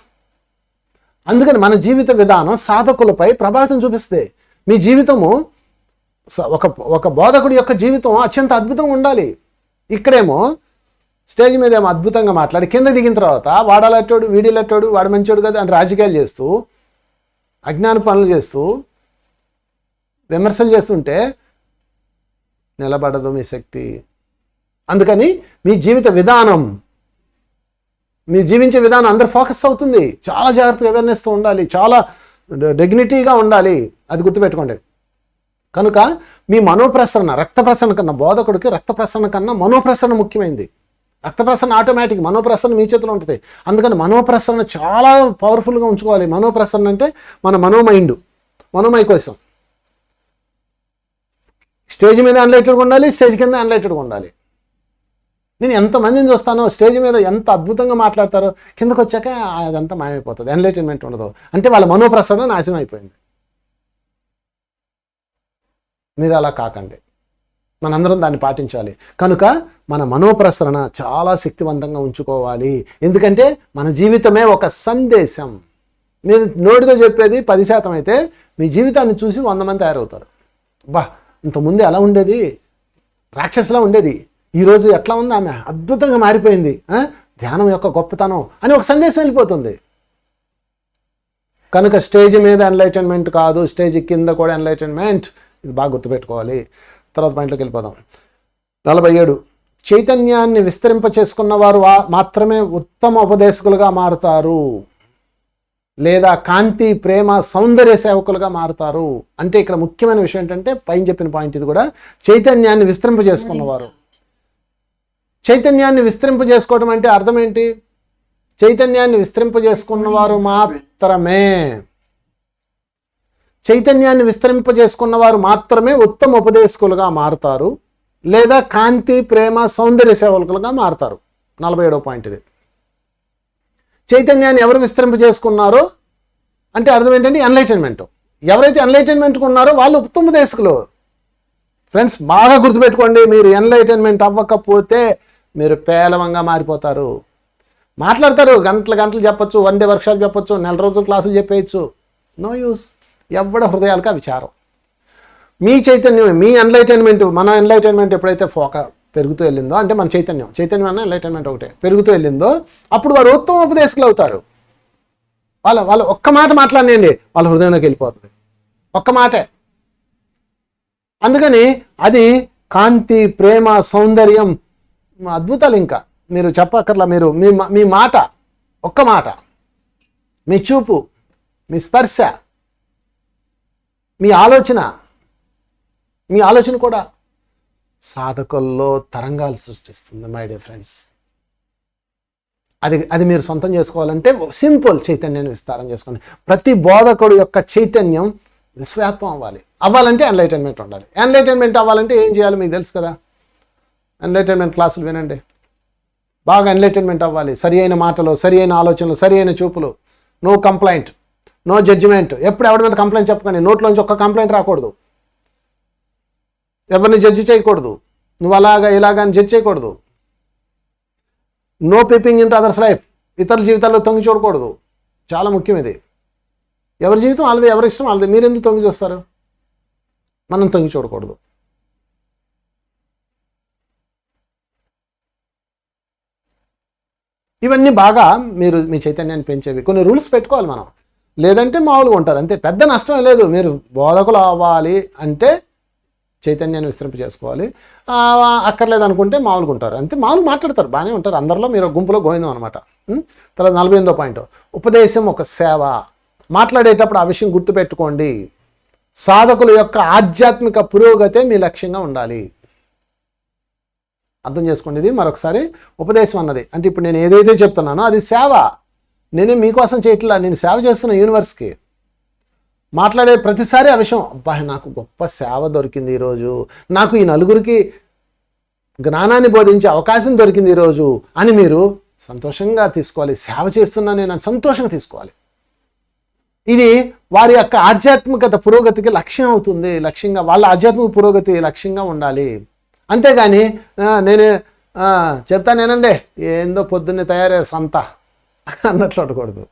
అందుకని మన జీవిత విధానం సాధకులపై ప్రభావితం చూపిస్తే, మీ జీవితము ఒక బోధకుడి యొక్క జీవితం అత్యంత అద్భుతంగా ఉండాలి. ఇక్కడేమో స్టేజ్ మీద ఏమో అద్భుతంగా మాట్లాడి కింద దిగిన తర్వాత వాడాలట్టాడు, వీడిలట్టాడు, వాడు మంచోడు కదా అని రాజకీయాలు చేస్తూ, అజ్ఞాన పనులు చేస్తూ, విమర్శలు చేస్తుంటే నిలబడదు మీ శక్తి. అందుకని మీ జీవిత విధానం, మీ జీవించే విధానం అందరు ఫోకస్ అవుతుంది. చాలా జాగ్రత్తగా అవేర్నెస్తో ఉండాలి, చాలా డిగ్నిటీగా ఉండాలి. అది గుర్తుపెట్టుకోండి. కనుక మీ మనోప్రసరణ, రక్త ప్రసరణ కన్నా, బోధకుడికి రక్త ప్రసరణ కన్నా మనోప్రసరణ ముఖ్యమైనది. రక్త ప్రసరణ ఆటోమేటిక్, మనోప్రసరణ మీ చేతిలో ఉంటుంది. అందుకని మనోప్రసరణ చాలా పవర్ఫుల్గా ఉంచుకోవాలి. మనోప్రసరణ అంటే మన మనోమయ కోసం. స్టేజ్ మీద అన్లైటెడ్గా ఉండాలి, స్టేజ్ కింద అన్లైటెడ్గా ఉండాలి. నేను ఎంతమందిని చూస్తానో స్టేజ్ మీద ఎంత అద్భుతంగా మాట్లాడతారో, కిందకు వచ్చాక అదంతా మాయమైపోతుంది, ఎన్లైటన్మెంట్ ఉండదు. అంటే వాళ్ళ మనోప్రసరణ నాశనం అయిపోయింది. మీరు అలా కాకండి, మనందరం దాన్ని పాటించాలి. కనుక మన మనోప్రసరణ చాలా శక్తివంతంగా ఉంచుకోవాలి. ఎందుకంటే మన జీవితమే ఒక సందేశం. మీరు నోటితో చెప్పేది 10% అయితే మీ జీవితాన్ని చూసి 100 మంది తయారవుతారు. ఇంతకుముందు ఎలా ఉండేది, రాక్షసులా ఉండేది, ఈరోజు ఎట్లా ఉంది, ఆమె అద్భుతంగా మారిపోయింది, ధ్యానం యొక్క గొప్పతనం అని ఒక సందేశం వెళ్ళిపోతుంది. కనుక స్టేజ్ మీద ఎన్లైటన్మెంట్ కాదు, స్టేజ్ కింద కూడా ఎన్లైటన్మెంట్. ఇది బాగా గుర్తుపెట్టుకోవాలి. తర్వాత పాయింట్లోకి వెళ్ళిపోదాం. 47, చైతన్యాన్ని విస్తరింప చేసుకున్న వారు మాత్రమే ఉత్తమ ఉపదేశకులుగా మారుతారు, లేదా కాంతి, ప్రేమ, సౌందర్య సేవకులుగా మారుతారు. అంటే ఇక్కడ ముఖ్యమైన విషయం ఏంటంటే, పైన చెప్పిన పాయింట్ ఇది కూడా, చైతన్యాన్ని విస్తరింప చేసుకున్నవారు. చైతన్యాన్ని విస్తరింప చేసుకోవడం అంటే అర్థం ఏంటి? చైతన్యాన్ని విస్తరింప చేసుకున్నవారు మాత్రమే, చైతన్యాన్ని విస్తరింప చేసుకున్నవారు మాత్రమే ఉత్తమ ఉపదేశకులుగా మారుతారు, లేదా కాంతి, ప్రేమ, సౌందర్య సేవకులుగా మారుతారు. 47వ పాయింట్ ఇది. చైతన్యాన్ని ఎవరు విస్తరింప చేసుకున్నారో అంటే అర్థం ఏంటంటే ఎన్లైటన్మెంట్. ఎవరైతే ఎన్లైటన్మెంట్కి ఉన్నారో వాళ్ళు ఉత్తమ ఉపదేశకులు. ఫ్రెండ్స్ బాగా గుర్తుపెట్టుకోండి, మీరు ఎన్లైటన్మెంట్ అవ్వకపోతే మీరు పేలవంగా మారిపోతారు. మాట్లాడతారు, గంటలు గంటలు చెప్పొచ్చు, 1 డే వర్క్షాప్ చెప్పొచ్చు, 4 రోజులు క్లాసులు చెప్పేయచ్చు, నో యూస్. ఎవడ హృదయాలకు ఆ విచారం. మీ చైతన్యం, మీ ఎన్లైటన్మెంట్, మన ఎన్లైటన్మెంట్ ఎప్పుడైతే పెరుగుతూ వెళ్ళిందో, అంటే మన చైతన్యం అన్న ఎన్లైటన్మెంట్ ఒకటే పెరుగుతూ వెళ్ళిందో, అప్పుడు వారు ఉత్తమ ఉపదేశకులు అవుతారు. వాళ్ళు ఒక్క మాట మాట్లాడినండి, వాళ్ళ హృదయంలోకి వెళ్ళిపోతుంది, ఒక్క మాటే. అందుకని అది కాంతి, ప్రేమ, సౌందర్యం, అద్భుతాలు. ఇంకా మీరు చెప్పక్కర్లా. మీరు మీ మాట, ఒక్క మాట, మీ చూపు, మీ స్పర్శ, మీ ఆలోచన కూడా సాధకుల్లో తరంగాలు సృష్టిస్తుంది మై డియర్ ఫ్రెండ్స్. అది మీరు సొంతం చేసుకోవాలంటే సింపుల్, చైతన్యాన్ని విస్తారం చేసుకోండి. ప్రతి బోధకుడు యొక్క చైతన్యం విశ్వవ్యాప్తం అవ్వాలంటే ఎన్లైటన్మెంట్ ఉండాలి. ఎన్లైటన్మెంట్ అవ్వాలంటే ఏం చేయాలి మీకు తెలుసు కదా. ఎన్లైటన్మెంట్ క్లాసులు వినండి, బాగా ఎన్లైటన్మెంట్ అవ్వాలి. సరి అయిన మాటలు, సరి అయిన ఆలోచనలు, సరి అయిన చూపులు, నో కంప్లైంట్, నో జడ్జిమెంట్. ఎప్పుడు ఎవరి మీద కంప్లైంట్ చెప్పకండి, నోట్లోంచి ఒక్క కంప్లైంట్ రాకూడదు. ఎవరిని జడ్జి చేయకూడదు, నువ్వు అలాగా ఇలాగా అని జడ్జి చేయకూడదు. No peeping into others life, ఇతరుల జీవితాల్లో తొంగి చూడకూడదు. చాలా ముఖ్యం ఇది. ఎవరి జీవితం వాళ్ళది, ఎవరి ఇష్టం వాళ్ళది. మీరు ఎందుకు తొంగి చూస్తారు? మనం తొంగి చూడకూడదు. ఇవన్నీ బాగా మీరు మీ చైతన్యాన్ని పెంచేవి. కొన్ని రూల్స్ పెట్టుకోవాలి మనం, లేదంటే మామూలుగా ఉంటారు అంతే. పెద్ద నష్టం లేదు. మీరు బోధకులు అవ్వాలి అంటే చైతన్యాన్ని విస్తరింప చేసుకోవాలి. అక్కర్లేదు అనుకుంటే మామూలుగా ఉంటారు అంతే. మామూలుగా మాట్లాడతారు, బాగానే ఉంటారు. అందరిలో మీరు గుంపులో గోవిందం అనమాట. తర్వాత 48వ పాయింట్, ఉపదేశం ఒక సేవ. మాట్లాడేటప్పుడు ఆ విషయం గుర్తుపెట్టుకోండి. సాధకుల యొక్క ఆధ్యాత్మిక పురోగతే మీ లక్ష్యంగా ఉండాలి. అర్థం చేసుకోండి. ఇది మరొకసారి, ఉపదేశం అన్నది అంటే ఇప్పుడు నేను ఏదైతే చెప్తున్నానో అది సేవ. నేనే మీకోసం చేయట్లా, నేను సేవ చేస్తున్న యూనివర్స్కి. మాట్లాడే ప్రతిసారి ఆ విషయం, అబ్బా నాకు గొప్ప సేవ దొరికింది ఈరోజు, నాకు ఈ నలుగురికి జ్ఞానాన్ని బోధించే అవకాశం దొరికింది ఈరోజు అని మీరు సంతోషంగా తీసుకోవాలి. సేవ చేస్తున్నా నేను సంతోషంగా తీసుకోవాలి. ఇది వారి యొక్క ఆధ్యాత్మికత పురోగతికి లక్ష్యం అవుతుంది. లక్ష్యంగా వాళ్ళ ఆధ్యాత్మిక పురోగతి లక్ష్యంగా ఉండాలి. అంతేగాని నేను చెప్తానేనండి ఏందో పొద్దున్నే తయారయ్యారు సంత అన్నట్లు ఉండకూడదు.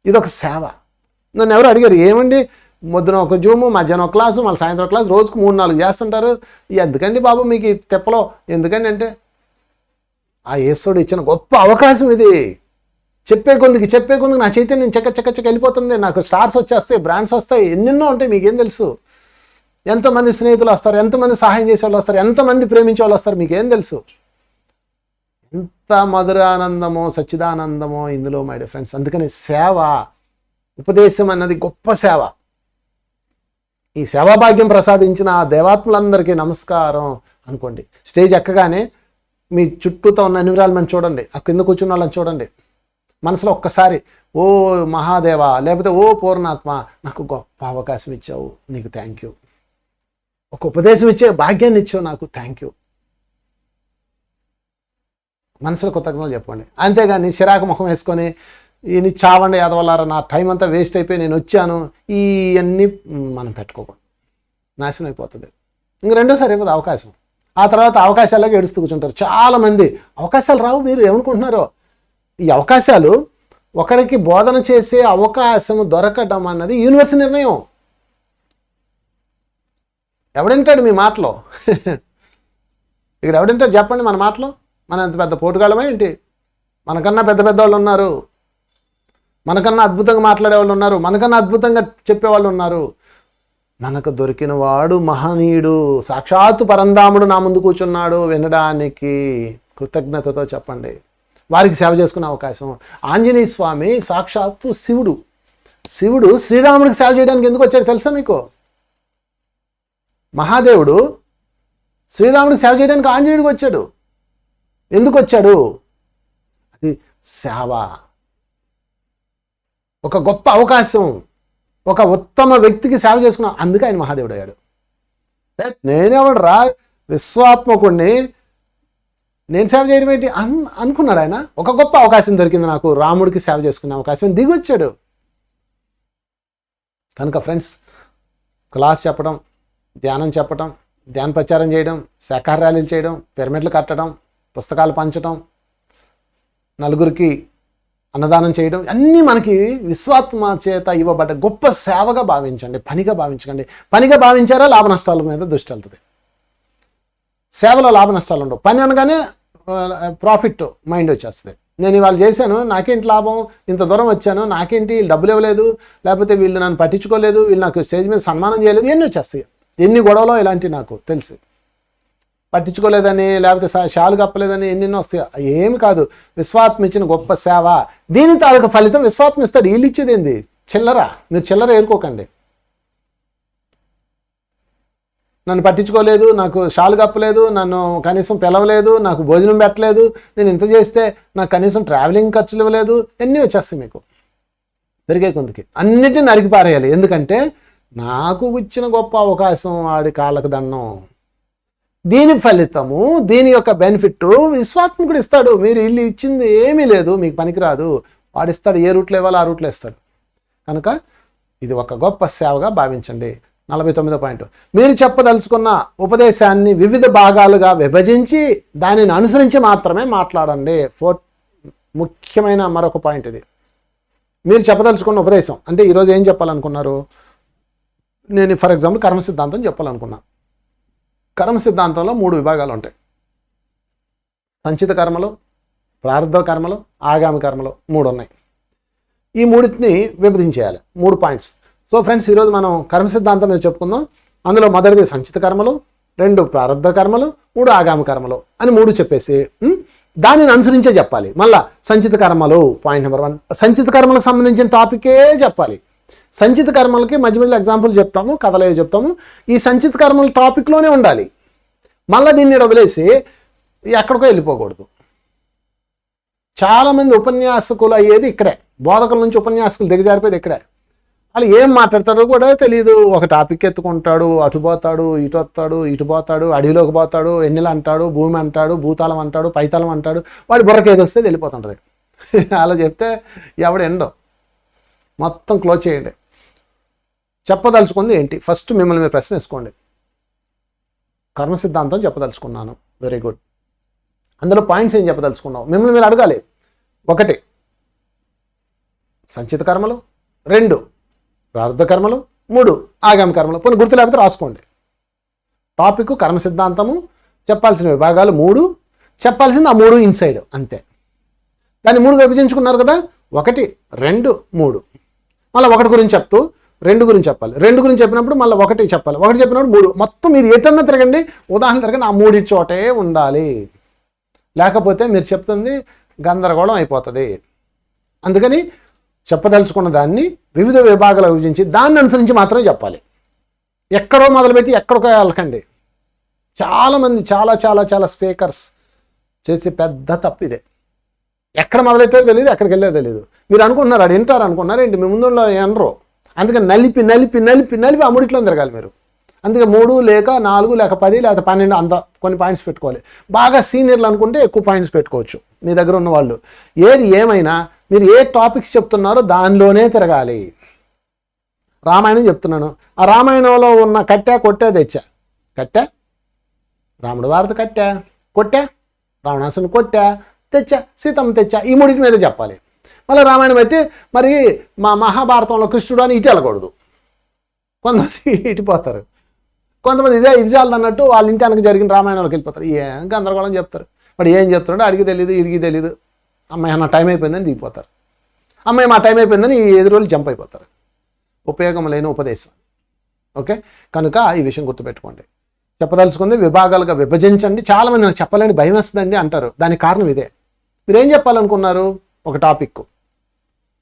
ఇదొక సేవ. నన్ను ఎవరు అడిగారు, ఏమండి పొద్దున ఒక జూము, మధ్యాహ్నం ఒక క్లాసు, మళ్ళీ సాయంత్రం క్లాసు, రోజుకు 3-4 చేస్తుంటారు, ఎందుకండి బాబు మీకు ఈ తెప్పలో? ఎందుకండి అంటే, ఆ యేసుడు ఇచ్చిన గొప్ప అవకాశం ఇది. చెప్పే కొందుకు నా చైతన్యం చెక్క వెళ్ళిపోతుంది. నాకు స్టార్స్ వచ్చేస్తాయి, బ్రాండ్స్ వస్తాయి, ఎన్నెన్నో ఉంటాయి. మీకేం తెలుసు? ఎంతమంది స్నేహితులు వస్తారు, ఎంతమంది సహాయం చేసే వాళ్ళు వస్తారు, ఎంతమంది ప్రేమించే వాళ్ళు వస్తారు, మీకేం తెలుసు? ఎంత మధురానందమో, సచ్చిదానందమో ఇందులో మై డియర్ ఫ్రెండ్స్. అందుకని సేవ, ఉపదేశం అన్నది గొప్ప సేవ. ఈ సేవాభాగ్యం ప్రసాదించిన ఆ దేవాత్ములందరికీ నమస్కారం అనుకోండి. స్టేజ్ ఎక్కగానే మీ చుట్టూతో ఉన్న ఎన్విరాన్మెంట్ చూడండి, ఆ కింద కూర్చున్న వాళ్ళని చూడండి. మనసులో ఒక్కసారి ఓ మహాదేవ, లేకపోతే ఓ పూర్ణాత్మ, నాకు గొప్ప అవకాశం ఇచ్చావు, నీకు థ్యాంక్ యూ. ఒక ఉపదేశం ఇచ్చే భాగ్యాన్ని ఇచ్చావు, నాకు థ్యాంక్ యూ. మనసులో కృతజ్ఞతలు చెప్పండి. అంతేగాని చిరాకు ముఖం వేసుకొని ఈయన చావండి యాదవల్లారా, నా టైం అంతా వేస్ట్ అయిపోయి నేను వచ్చాను, ఇవన్నీ మనం పెట్టుకోకూడదు, నాశనం అయిపోతుంది. ఇంక రెండోసారి ఇవ్వదు అవకాశం. ఆ తర్వాత అవకాశాలకు ఏడుస్తూ కూర్చుంటారు చాలామంది. అవకాశాలు రావు, మీరు ఏమనుకుంటున్నారో. ఈ అవకాశాలు, ఒకరికి బోధన చేసే అవకాశం దొరకడం అన్నది యూనివర్స్ నిర్ణయం. ఎవడంటాడు మీ మాటలో? ఇక్కడ ఎవడంటాడు చెప్పండి మన మాటలో? మన ఎంత పెద్ద పోటుగాళ్ళమే ఏంటి? మనకన్నా పెద్ద వాళ్ళు ఉన్నారు, మనకన్నా అద్భుతంగా మాట్లాడే వాళ్ళు ఉన్నారు, మనకన్నా అద్భుతంగా చెప్పేవాళ్ళు ఉన్నారు. మనకు దొరికిన వాడు మహనీయుడు, సాక్షాత్తు పరంధాముడు నా ముందు కూర్చున్నాడు వినడానికి. కృతజ్ఞతతో చెప్పండి. వారికి సేవ చేసుకునే అవకాశం. ఆంజనేయ స్వామి సాక్షాత్తు శివుడు శ్రీరాముడికి సేవ చేయడానికి ఎందుకు వచ్చాడు తెలుసా మీకు? మహాదేవుడు శ్రీరాముడికి సేవ చేయడానికి ఆంజనేయుడికి వచ్చాడు. ఎందుకు వచ్చాడు? అది సేవ, ఒక గొప్ప అవకాశం, ఒక ఉత్తమ వ్యక్తికి సేవ చేసుకున్నాం, అందుకే ఆయన మహాదేవుడు అయ్యాడు. నేనేవాడు రా విశ్వాత్మకుడిని, నేను సేవ చేయడం ఏంటి అనుకున్నాడు ఆయన. ఒక గొప్ప అవకాశం దొరికింది నాకు, రాముడికి సేవ చేసుకునే అవకాశం, దిగొచ్చాడు. కనుక ఫ్రెండ్స్, క్లాస్ చెప్పడం, ధ్యానం చెప్పడం, ధ్యాన ప్రచారం చేయడం, శాఖాహార ర్యాలీలు చేయడం, పిరమిడ్లు కట్టడం, పుస్తకాలు పంచడం, నలుగురికి అన్నదానం చేయడం, అన్నీ మనకి విశ్వాత్మ చేత ఇవ్వబడ్డ గొప్ప సేవగా భావించండి, పనిగా భావించకండి. పనిగా భావించారా లాభ నష్టాల మీద దృష్టి వెళ్తుంది. సేవలో లాభ నష్టాలు ఉండవు. పని అనగానే ప్రాఫిట్ మైండ్ వచ్చేస్తుంది. నేను ఇవాళ చేశాను, నాకేంటి లాభం, ఇంత దూరం వచ్చాను, నాకేంటి డబ్బులు ఇవ్వలేదు, లేకపోతే వీళ్ళు నన్ను పట్టించుకోలేదు, వీళ్ళు నాకు స్టేజ్ మీద సన్మానం చేయలేదు, ఎన్ని వచ్చేస్తాయి. ఎన్ని గొడవలో ఇలాంటివి నాకు తెలుసు. పట్టించుకోలేదని, లేకపోతే షాలు కప్పలేదని ఎన్నెన్నో వస్తాయి. ఏమి కాదు, విశ్వాత్మ ఇచ్చిన గొప్ప సేవ. దీని తాలూకు ఫలితం విశ్వాత్మ ఇస్తాడు. వీళ్ళు ఇచ్చేది ఏంది? చిల్లర. మీరు చిల్లర ఏరుకోకండి. నన్ను పట్టించుకోలేదు, నాకు షాలు కప్పలేదు, నన్ను కనీసం పిలవలేదు, నాకు భోజనం పెట్టలేదు, నేను ఇంత చేస్తే నాకు కనీసం ట్రావెలింగ్ ఖర్చులు ఇవ్వలేదు, ఎన్ని వచ్చేస్తాయి మీకు పెరిగే కొందికి. అన్నిటిని నరికి పారేయాలి. ఎందుకంటే నాకు ఇచ్చిన గొప్ప అవకాశం వాడి కాళ్ళకు దండం. దీని ఫలితము, దీని యొక్క బెనిఫిట్ విశ్వాత్మకుడు ఇస్తాడు. మీరు ఇల్లు ఇచ్చింది ఏమీ లేదు, మీకు పనికిరాదు. వాడిస్తాడు. ఏ రూట్లో ఇవ్వాలో ఆ రూట్లో ఇస్తాడు. కనుక ఇది ఒక గొప్ప సేవగా భావించండి. 49వ పాయింట్, మీరు చెప్పదలుచుకున్న ఉపదేశాన్ని వివిధ భాగాలుగా విభజించి దానిని అనుసరించి మాత్రమే మాట్లాడండి. ముఖ్యమైన మరొక పాయింట్ ఇది. మీరు చెప్పదలుచుకున్న ఉపదేశం అంటే ఈరోజు ఏం చెప్పాలనుకున్నారు? నేను ఫర్ ఎగ్జాంపుల్ కర్మ సిద్ధాంతం చెప్పాలనుకున్నా. కర్మ సిద్ధాంతంలో 3 విభాగాలు ఉంటాయి. సంచిత కర్మలు, ప్రారంభ కర్మలు, ఆగామి కర్మలు 3 ఉన్నాయి. ఈ 3టిని విభజించేయాలి. 3 పాయింట్స్. సో ఫ్రెండ్స్, ఈరోజు మనం కర్మ సిద్ధాంతం మీద చెప్పుకుందాం. అందులో మొదటిది సంచిత కర్మలు, 2 ప్రారంభ కర్మలు, 3 ఆగామి కర్మలు అని 3 చెప్పేసి దానిని అనుసరించే చెప్పాలి. మళ్ళా సంచిత కర్మలు పాయింట్ నెంబర్ 1, సంచిత కర్మలకు సంబంధించిన టాపికే చెప్పాలి. సంచిత కర్మలకి మధ్య మధ్యలో ఎగ్జాంపుల్ చెప్తాము, కథలు చెప్తాము. ఈ సంచిత కర్మల టాపిక్లోనే ఉండాలి. మళ్ళీ దీన్ని వదిలేసి ఎక్కడికో వెళ్ళిపోకూడదు. చాలామంది ఉపన్యాసకులు అయ్యేది ఇక్కడే. బోధకుల నుంచి ఉపన్యాసకులు దిగజారిపోయేది ఇక్కడే. వాళ్ళు ఏం మాట్లాడతారో కూడా తెలియదు. ఒక టాపిక్ ఎత్తుకుంటాడు, అటు పోతాడు, ఇటు వస్తాడు, ఇటు పోతాడు, అడవిలోకి పోతాడు, ఎన్నెలు అంటాడు, భూమి అంటాడు, భూతాళం అంటాడు, పైతాళం అంటాడు. వాడి బుర్రకి ఏది వస్తే వెళ్ళిపోతుంటుంది. అలా చెప్తే ఎవడు ఎండో. మొత్తం క్లోజ్ చేయండి. చెప్పదలుచుకుంది ఏంటి? ఫస్ట్ మిమ్మల్ని మీరు ప్రశ్న వేసుకోండి. కర్మ సిద్ధాంతం చెప్పదలుచుకున్నాను, వెరీ గుడ్. అందులో పాయింట్స్ ఏం చెప్పదలుచుకున్నావు? మిమ్మల్ని మీరు అడగాలి. 1 సంచిత కర్మలు, 2 ప్రారంభ కర్మలు, 3 ఆగామి కర్మలు. కొన్ని గుర్తు లేకపోతే రాసుకోండి. టాపిక్ కర్మ సిద్ధాంతము, చెప్పాల్సిన విభాగాలు 3, చెప్పాల్సింది ఆ 3 ఇన్సైడ్, అంతే. దాన్ని 3 విభజించుకున్నారు కదా, 1, 2, 3. మళ్ళీ 1 గురించి చెప్తూ 2 గురించి చెప్పాలి. 2 గురించి చెప్పినప్పుడు మళ్ళీ 1 చెప్పాలి. 1 చెప్పినప్పుడు 3. మొత్తం మీరు ఎటన్నా తిరగండి, ఉదాహరణ తిరగండి, ఆ 3 చోటే ఉండాలి. లేకపోతే మీరు చెప్తుంది గందరగోళం అయిపోతుంది. అందుకని చెప్పదలుచుకున్న దాన్ని వివిధ విభాగాలు విభజించి దాన్ని అనుసరించి మాత్రమే చెప్పాలి. ఎక్కడో మొదలుపెట్టి ఎక్కడికో వెళ్ళకండి. చాలామంది చాలా స్పీకర్స్ చేసే పెద్ద తప్పు ఇదే. ఎక్కడ మొదలెట్టారో తెలియదు, ఎక్కడికి వెళ్ళేదో తెలియదు. మీరు అనుకుంటున్నారు అది వింటారు అనుకున్నారు ఏంటి? మీ ముందు వినరు. అందుకని నలిపి నలిపి నలిపి నలిపి ఆ 3 తిరగాలి మీరు. అందుకే 3 లేక 4 లేక 10 లేక 12 అంత కొన్ని పాయింట్స్ పెట్టుకోవాలి. బాగా సీనియర్లు అనుకుంటే ఎక్కువ పాయింట్స్ పెట్టుకోవచ్చు మీ దగ్గర ఉన్న వాళ్ళు. ఏది ఏమైనా మీరు ఏ టాపిక్స్ చెప్తున్నారో దానిలోనే తిరగాలి. రామాయణం చెప్తున్నాను, ఆ రామాయణంలో ఉన్న కట్టె కొట్టే తెచ్చా, కట్టె రాముడు వారిది కట్టె, కొట్టె రావణాసుని కొట్టె, తెచ్చా సీతమ్మ తెచ్చా, ఈ 3 మీద చెప్పాలి. మళ్ళీ రామాయణం పెట్టి మరి మా మహాభారతంలో కృష్ణుడు అని ఇటు వెళ్ళకూడదు. కొంతమంది ఇటుపోతారు, కొంతమంది ఇది చాలదు అన్నట్టు వాళ్ళ ఇంటి వెనక జరిగిన రామాయణంలోకి వెళ్ళిపోతారు. ఏం గందరగోళం చెప్తారు. వాడు ఏం చెప్తున్నాడో అడిగి తెలియదు, ఇడికి తెలియదు. అమ్మాయి నా టైం అయిపోయిందని దిగిపోతారు. అమ్మాయి మా టైం అయిపోయిందని ఈ ఎదురోళ్ళు జంప్ అయిపోతారు. ఉపయోగం లేని ఉపదేశం. ఓకే, కనుక ఈ విషయం గుర్తుపెట్టుకోండి. చెప్పదలుచుకుంది విభాగాలుగా విభజించండి. చాలామంది నాకు చెప్పలేని భయం వేస్తుందండి అంటారు. దానికి కారణం ఇదే. మీరేం చెప్పాలనుకున్నారు? ఒక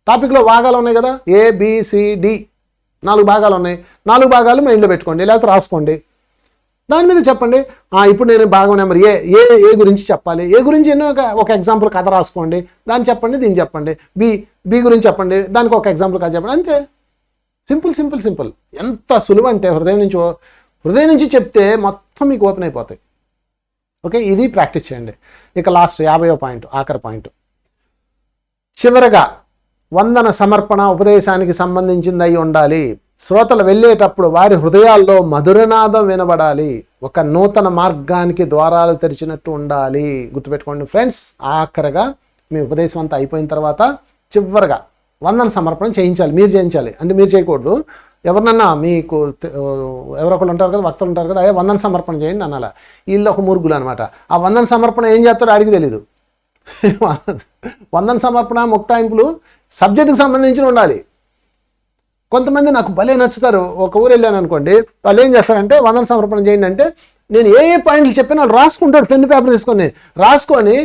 టాపిక్లో భాగాలు ఉన్నాయి కదా, ABCD 4 భాగాలు ఉన్నాయి. 4 భాగాలు మైండ్లో పెట్టుకోండి, లేకపోతే రాసుకోండి. దాని మీద చెప్పండి. ఇప్పుడు నేను భాగం నెంబర్ ఏ గురించి చెప్పాలి. ఏ గురించి ఎన్నో ఒక ఎగ్జాంపుల్ కథ రాసుకోండి, దాన్ని చెప్పండి, దీన్ని చెప్పండి. బి గురించి చెప్పండి, దానికి ఒక ఎగ్జాంపుల్ కథ చెప్పండి, అంతే. సింపుల్. ఎంత సులువు అంటే హృదయం నుంచి చెప్తే మొత్తం మీకు ఓపెన్ అయిపోతాయి. ఓకే, ఇది ప్రాక్టీస్ చేయండి. ఇక లాస్ట్ 50వ పాయింట్, ఆఖరి పాయింట్. చివరగా వందన సమర్పణ ఉపదేశానికి సంబంధించింది అయి ఉండాలి. శ్రోతలు వెళ్ళేటప్పుడు వారి హృదయాల్లో మధురనాదం వినబడాలి. ఒక నూతన మార్గానికి ద్వారాలు తెరిచినట్టు ఉండాలి. గుర్తుపెట్టుకోండి ఫ్రెండ్స్. ఆఖరిగా మీ ఉపదేశం అంతా అయిపోయిన తర్వాత చివరిగా వందన సమర్పణ చేయించాలి. మీరు చేయించాలి అంటే మీరు చేయకూడదు. ఎవరినన్నా మీకు ఎవరో ఒకళ్ళు ఉంటారు కదా, వక్తలు ఉంటారు కదా, అయ్యే వందన సమర్పణ చేయండి అనాల. వీళ్ళు ఒక మూర్ఖులు అనమాట. ఆ వందన సమర్పణ ఏం చేస్తాడో అడిగి తెలీదు. వందన సమర్పణ ముక్తాయింపులు సబ్జెక్టుకి సంబంధించి ఉండాలి. కొంతమంది నాకు భలే నచ్చుతారు. ఒక ఊరు వెళ్ళాను అనుకోండి, వాళ్ళు ఏం చేస్తారంటే వందన సమర్పణ చేయండి అంటే నేను ఏ పాయింట్లు చెప్పినా వాళ్ళు రాసుకుంటాడు. పెన్ను పేపర్ తీసుకొని రాసుకొని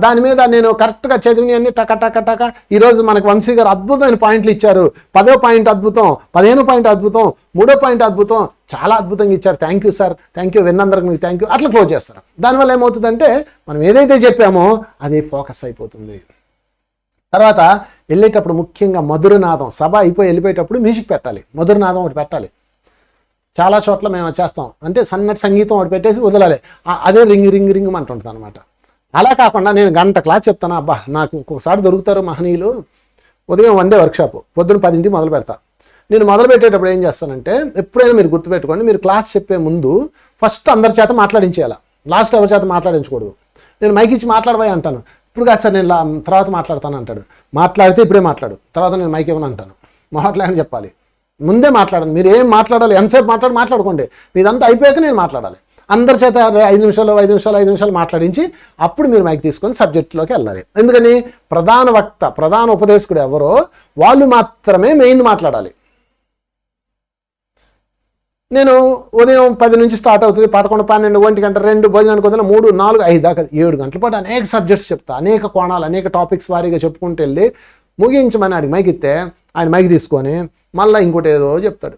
దాని మీద నేను కరెక్ట్గా చదివిని అన్ని టక టక టక. ఈరోజు మనకు వంశీ గారు అద్భుతమైన పాయింట్లు ఇచ్చారు. 10వ పాయింట్ అద్భుతం, 15వ పాయింట్ అద్భుతం, 3వ పాయింట్ అద్భుతం, చాలా అద్భుతంగా ఇచ్చారు, thank you sir, thank you, విన్నందరికి మీకు థ్యాంక్ యూ, అట్లా క్లోజ్ చేస్తారు. దానివల్ల ఏమవుతుందంటే మనం ఏదైతే చెప్పామో అది ఫోకస్ అయిపోతుంది. తర్వాత వెళ్ళేటప్పుడు ముఖ్యంగా మధురనాదం, సభ అయిపోయి వెళ్ళిపోయేటప్పుడు మ్యూజిక్ పెట్టాలి, మధురనాదం ఒకటి పెట్టాలి. చాలా చోట్ల మేము చేస్తాం అంటే సన్నటి సంగీతం ఒకటి పెట్టేసి వదలాలి, అదే రింగ్ రింగ్ రింగ్ అంటుంటుంది అనమాట. అలా కాకుండా నేను గంట క్లాస్ చెప్తాను. అబ్బా నాకు ఒక్కొక్కసారి దొరుకుతారు మహనీయులు. ఉదయం 1 డే వర్క్షాప్, పొద్దున్న 10ంటికి మొదలు పెడతా. నేను మొదలు పెట్టేటప్పుడు ఏం చేస్తానంటే, ఎప్పుడైనా మీరు గుర్తుపెట్టుకోండి, మీరు క్లాస్ చెప్పే ముందు ఫస్ట్ అందరి చేత మాట్లాడించేయాలి, లాస్ట్ ఎవరి చేత మాట్లాడించకూడదు. నేను మైక్ ఇచ్చి మాట్లాడబోయి అంటాను, ఇప్పుడు కాదు సార్ నేను తర్వాత మాట్లాడతాను అంటాడు. మాట్లాడితే ఇప్పుడే మాట్లాడు, తర్వాత నేను మైక్ ఇవ్వను అంటాను. మాట్లాడని చెప్పాలి, ముందే మాట్లాడండి. మీరు ఏం మాట్లాడాలి, ఎంతసేపు మాట్లాడుకోండి, మీదంతా అయిపోయాక నేను మాట్లాడాలి. అందరి చేత 5 నిమిషాలు మాట్లాడించి అప్పుడు మీరు మైక్ తీసుకొని సబ్జెక్టులోకి వెళ్ళాలి. ఎందుకని ప్రధాన వక్త, ప్రధాన ఉపదేశకుడు ఎవరో వాళ్ళు మాత్రమే మెయిన్ మాట్లాడాలి. నేను ఉదయం 10 నుంచి స్టార్ట్ అవుతుంది, 11, 12, 1 గంట, 2 భోజనానికి వదిలిన 3, 4, 5 దాకా 7 గంటల పాటు అనేక సబ్జెక్ట్స్ చెప్తా, అనేక కోణాలు, అనేక టాపిక్స్ వారీగా చెప్పుకుంటూ వెళ్ళి ముగించమని ఆడికి మైక్ ఇస్తే ఆయన మైక్ తీసుకొని మళ్ళీ ఇంకోటి ఏదో చెప్తాడు.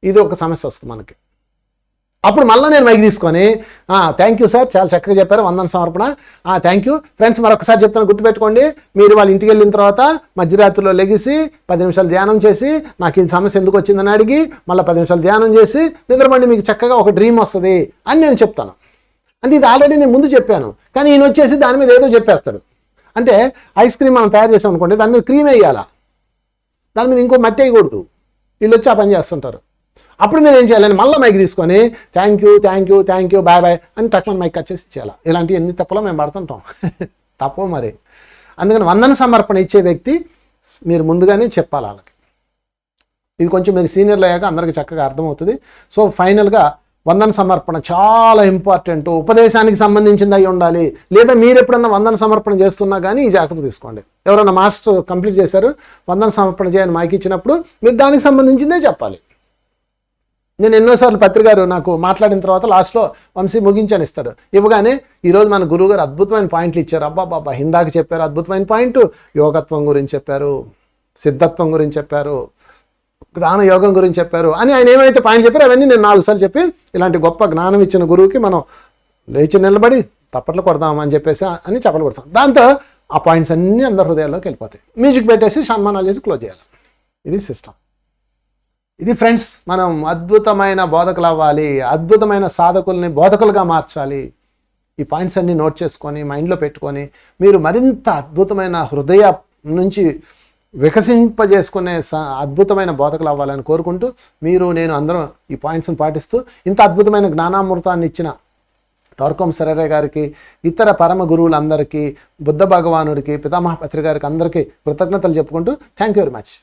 ఇది ఒక సమస్య వస్తుంది మనకి. అప్పుడు మళ్ళీ నేను మైక్ తీసుకొని థ్యాంక్ యూ సార్, చాలా చక్కగా చెప్పారు, వందన సమర్పణ, థ్యాంక్ యూ ఫ్రెండ్స్, మరొకసారి చెప్తాను గుర్తుపెట్టుకోండి. మీరు వాళ్ళ ఇంటికి వెళ్ళిన తర్వాత మధ్యరాత్రిలో లెగిసి 10 నిమిషాలు ధ్యానం చేసి నాకు ఈ సమస్య ఎందుకు వచ్చిందని అడిగి మళ్ళీ 10 నిమిషాలు ధ్యానం చేసి నిద్రపండి, మీకు చక్కగా ఒక డ్రీమ్ వస్తుంది అని నేను చెప్తాను. అంటే ఇది ఆల్రెడీ నేను ముందు చెప్పాను, కానీ ఈయన వచ్చేసి దాని మీద ఏదో చెప్పేస్తాడు. అంటే ఐస్ క్రీమ్ మనం తయారు చేసాం అనుకోండి, దాని మీద క్రీమ్ వేయాలా, దాని మీద ఇంకో మట్టి వేయకూడదు. వీళ్ళు వచ్చి ఆ పని చేస్తుంటారు. అప్పుడు మీరు ఏం చేయాలని మళ్ళీ మైక్ తీసుకొని థ్యాంక్ యూ బాయ్ బాయ్ అని తక్కువ మైక్ కట్ చేసి ఇచ్చేయాలి. ఇలాంటి ఎన్ని తప్పులో మేము పడుతుంటాం, తప్పు మరి. అందుకని వందన సమర్పణ ఇచ్చే వ్యక్తి మీరు ముందుగానే చెప్పాలి వాళ్ళకి. ఇది కొంచెం మీరు సీనియర్లు అయ్యాక అందరికీ చక్కగా అర్థమవుతుంది. సో ఫైనల్గా వందన సమర్పణ చాలా ఇంపార్టెంట్, ఉపదేశానికి సంబంధించింది అయి ఉండాలి. లేదా మీరు ఎప్పుడన్నా వందన సమర్పణ చేస్తున్నా కానీ ఈ జాగ్రత్త తీసుకోండి. ఎవరైనా మాస్టర్ కంప్లీట్ చేశారు, వందన సమర్పణ చేయని మైక్ ఇచ్చినప్పుడు మీరు దానికి సంబంధించిందే చెప్పాలి. నేను ఎన్నోసార్లు పత్రికారు నాకు మాట్లాడిన తర్వాత లాస్ట్లో వంశీ ముగించని ఇస్తాడు. ఇవ్వగానే ఈరోజు మన గురువుగారు అద్భుతమైన పాయింట్లు ఇచ్చారు, అబ్బాబాబా హిందాకి చెప్పారు, అద్భుతమైన పాయింట్, యోగత్వం గురించి చెప్పారు, సిద్ధత్వం గురించి చెప్పారు, జ్ఞాన యోగం గురించి చెప్పారు అని ఆయన ఏమైతే పాయింట్ చెప్పారో అవన్నీ నేను 4 సార్లు చెప్పి ఇలాంటి గొప్ప జ్ఞానం ఇచ్చిన గురువుకి మనం లేచి నిలబడి తప్పట్లు కొడదాం అని చెప్పేసి అని చెప్పలు కొడతాం. దాంతో ఆ పాయింట్స్ అన్నీ అందరి హృదయాల్లోకి వెళ్ళిపోతాయి. మ్యూజిక్ పెట్టేసి సన్మానాలు చేసి క్లోజ్ చేయాలి. ఇది సిస్టమ్. ఇది ఫ్రెండ్స్, మనం అద్భుతమైన బోధకులు అవ్వాలి, అద్భుతమైన సాధకుల్ని బోధకులుగా మార్చాలి. ఈ పాయింట్స్ అన్నీ నోట్ చేసుకొని మైండ్లో పెట్టుకొని మీరు మరింత అద్భుతమైన హృదయ నుంచి వికసింపజేసుకునే అద్భుతమైన బోధకులు అవ్వాలని కోరుకుంటూ మీరు నేను అందరం ఈ పాయింట్స్ని పాటిస్తూ ఇంత అద్భుతమైన జ్ఞానామృతాన్ని ఇచ్చిన టార్కోమ్ సరరే గారికి, ఇతర పరమ గురువులందరికీ, బుద్ధ భగవానుడికి, పితామహ పత్రి గారికి అందరికీ కృతజ్ఞతలు చెప్పుకుంటూ థ్యాంక్ యూ వెరీ మచ్.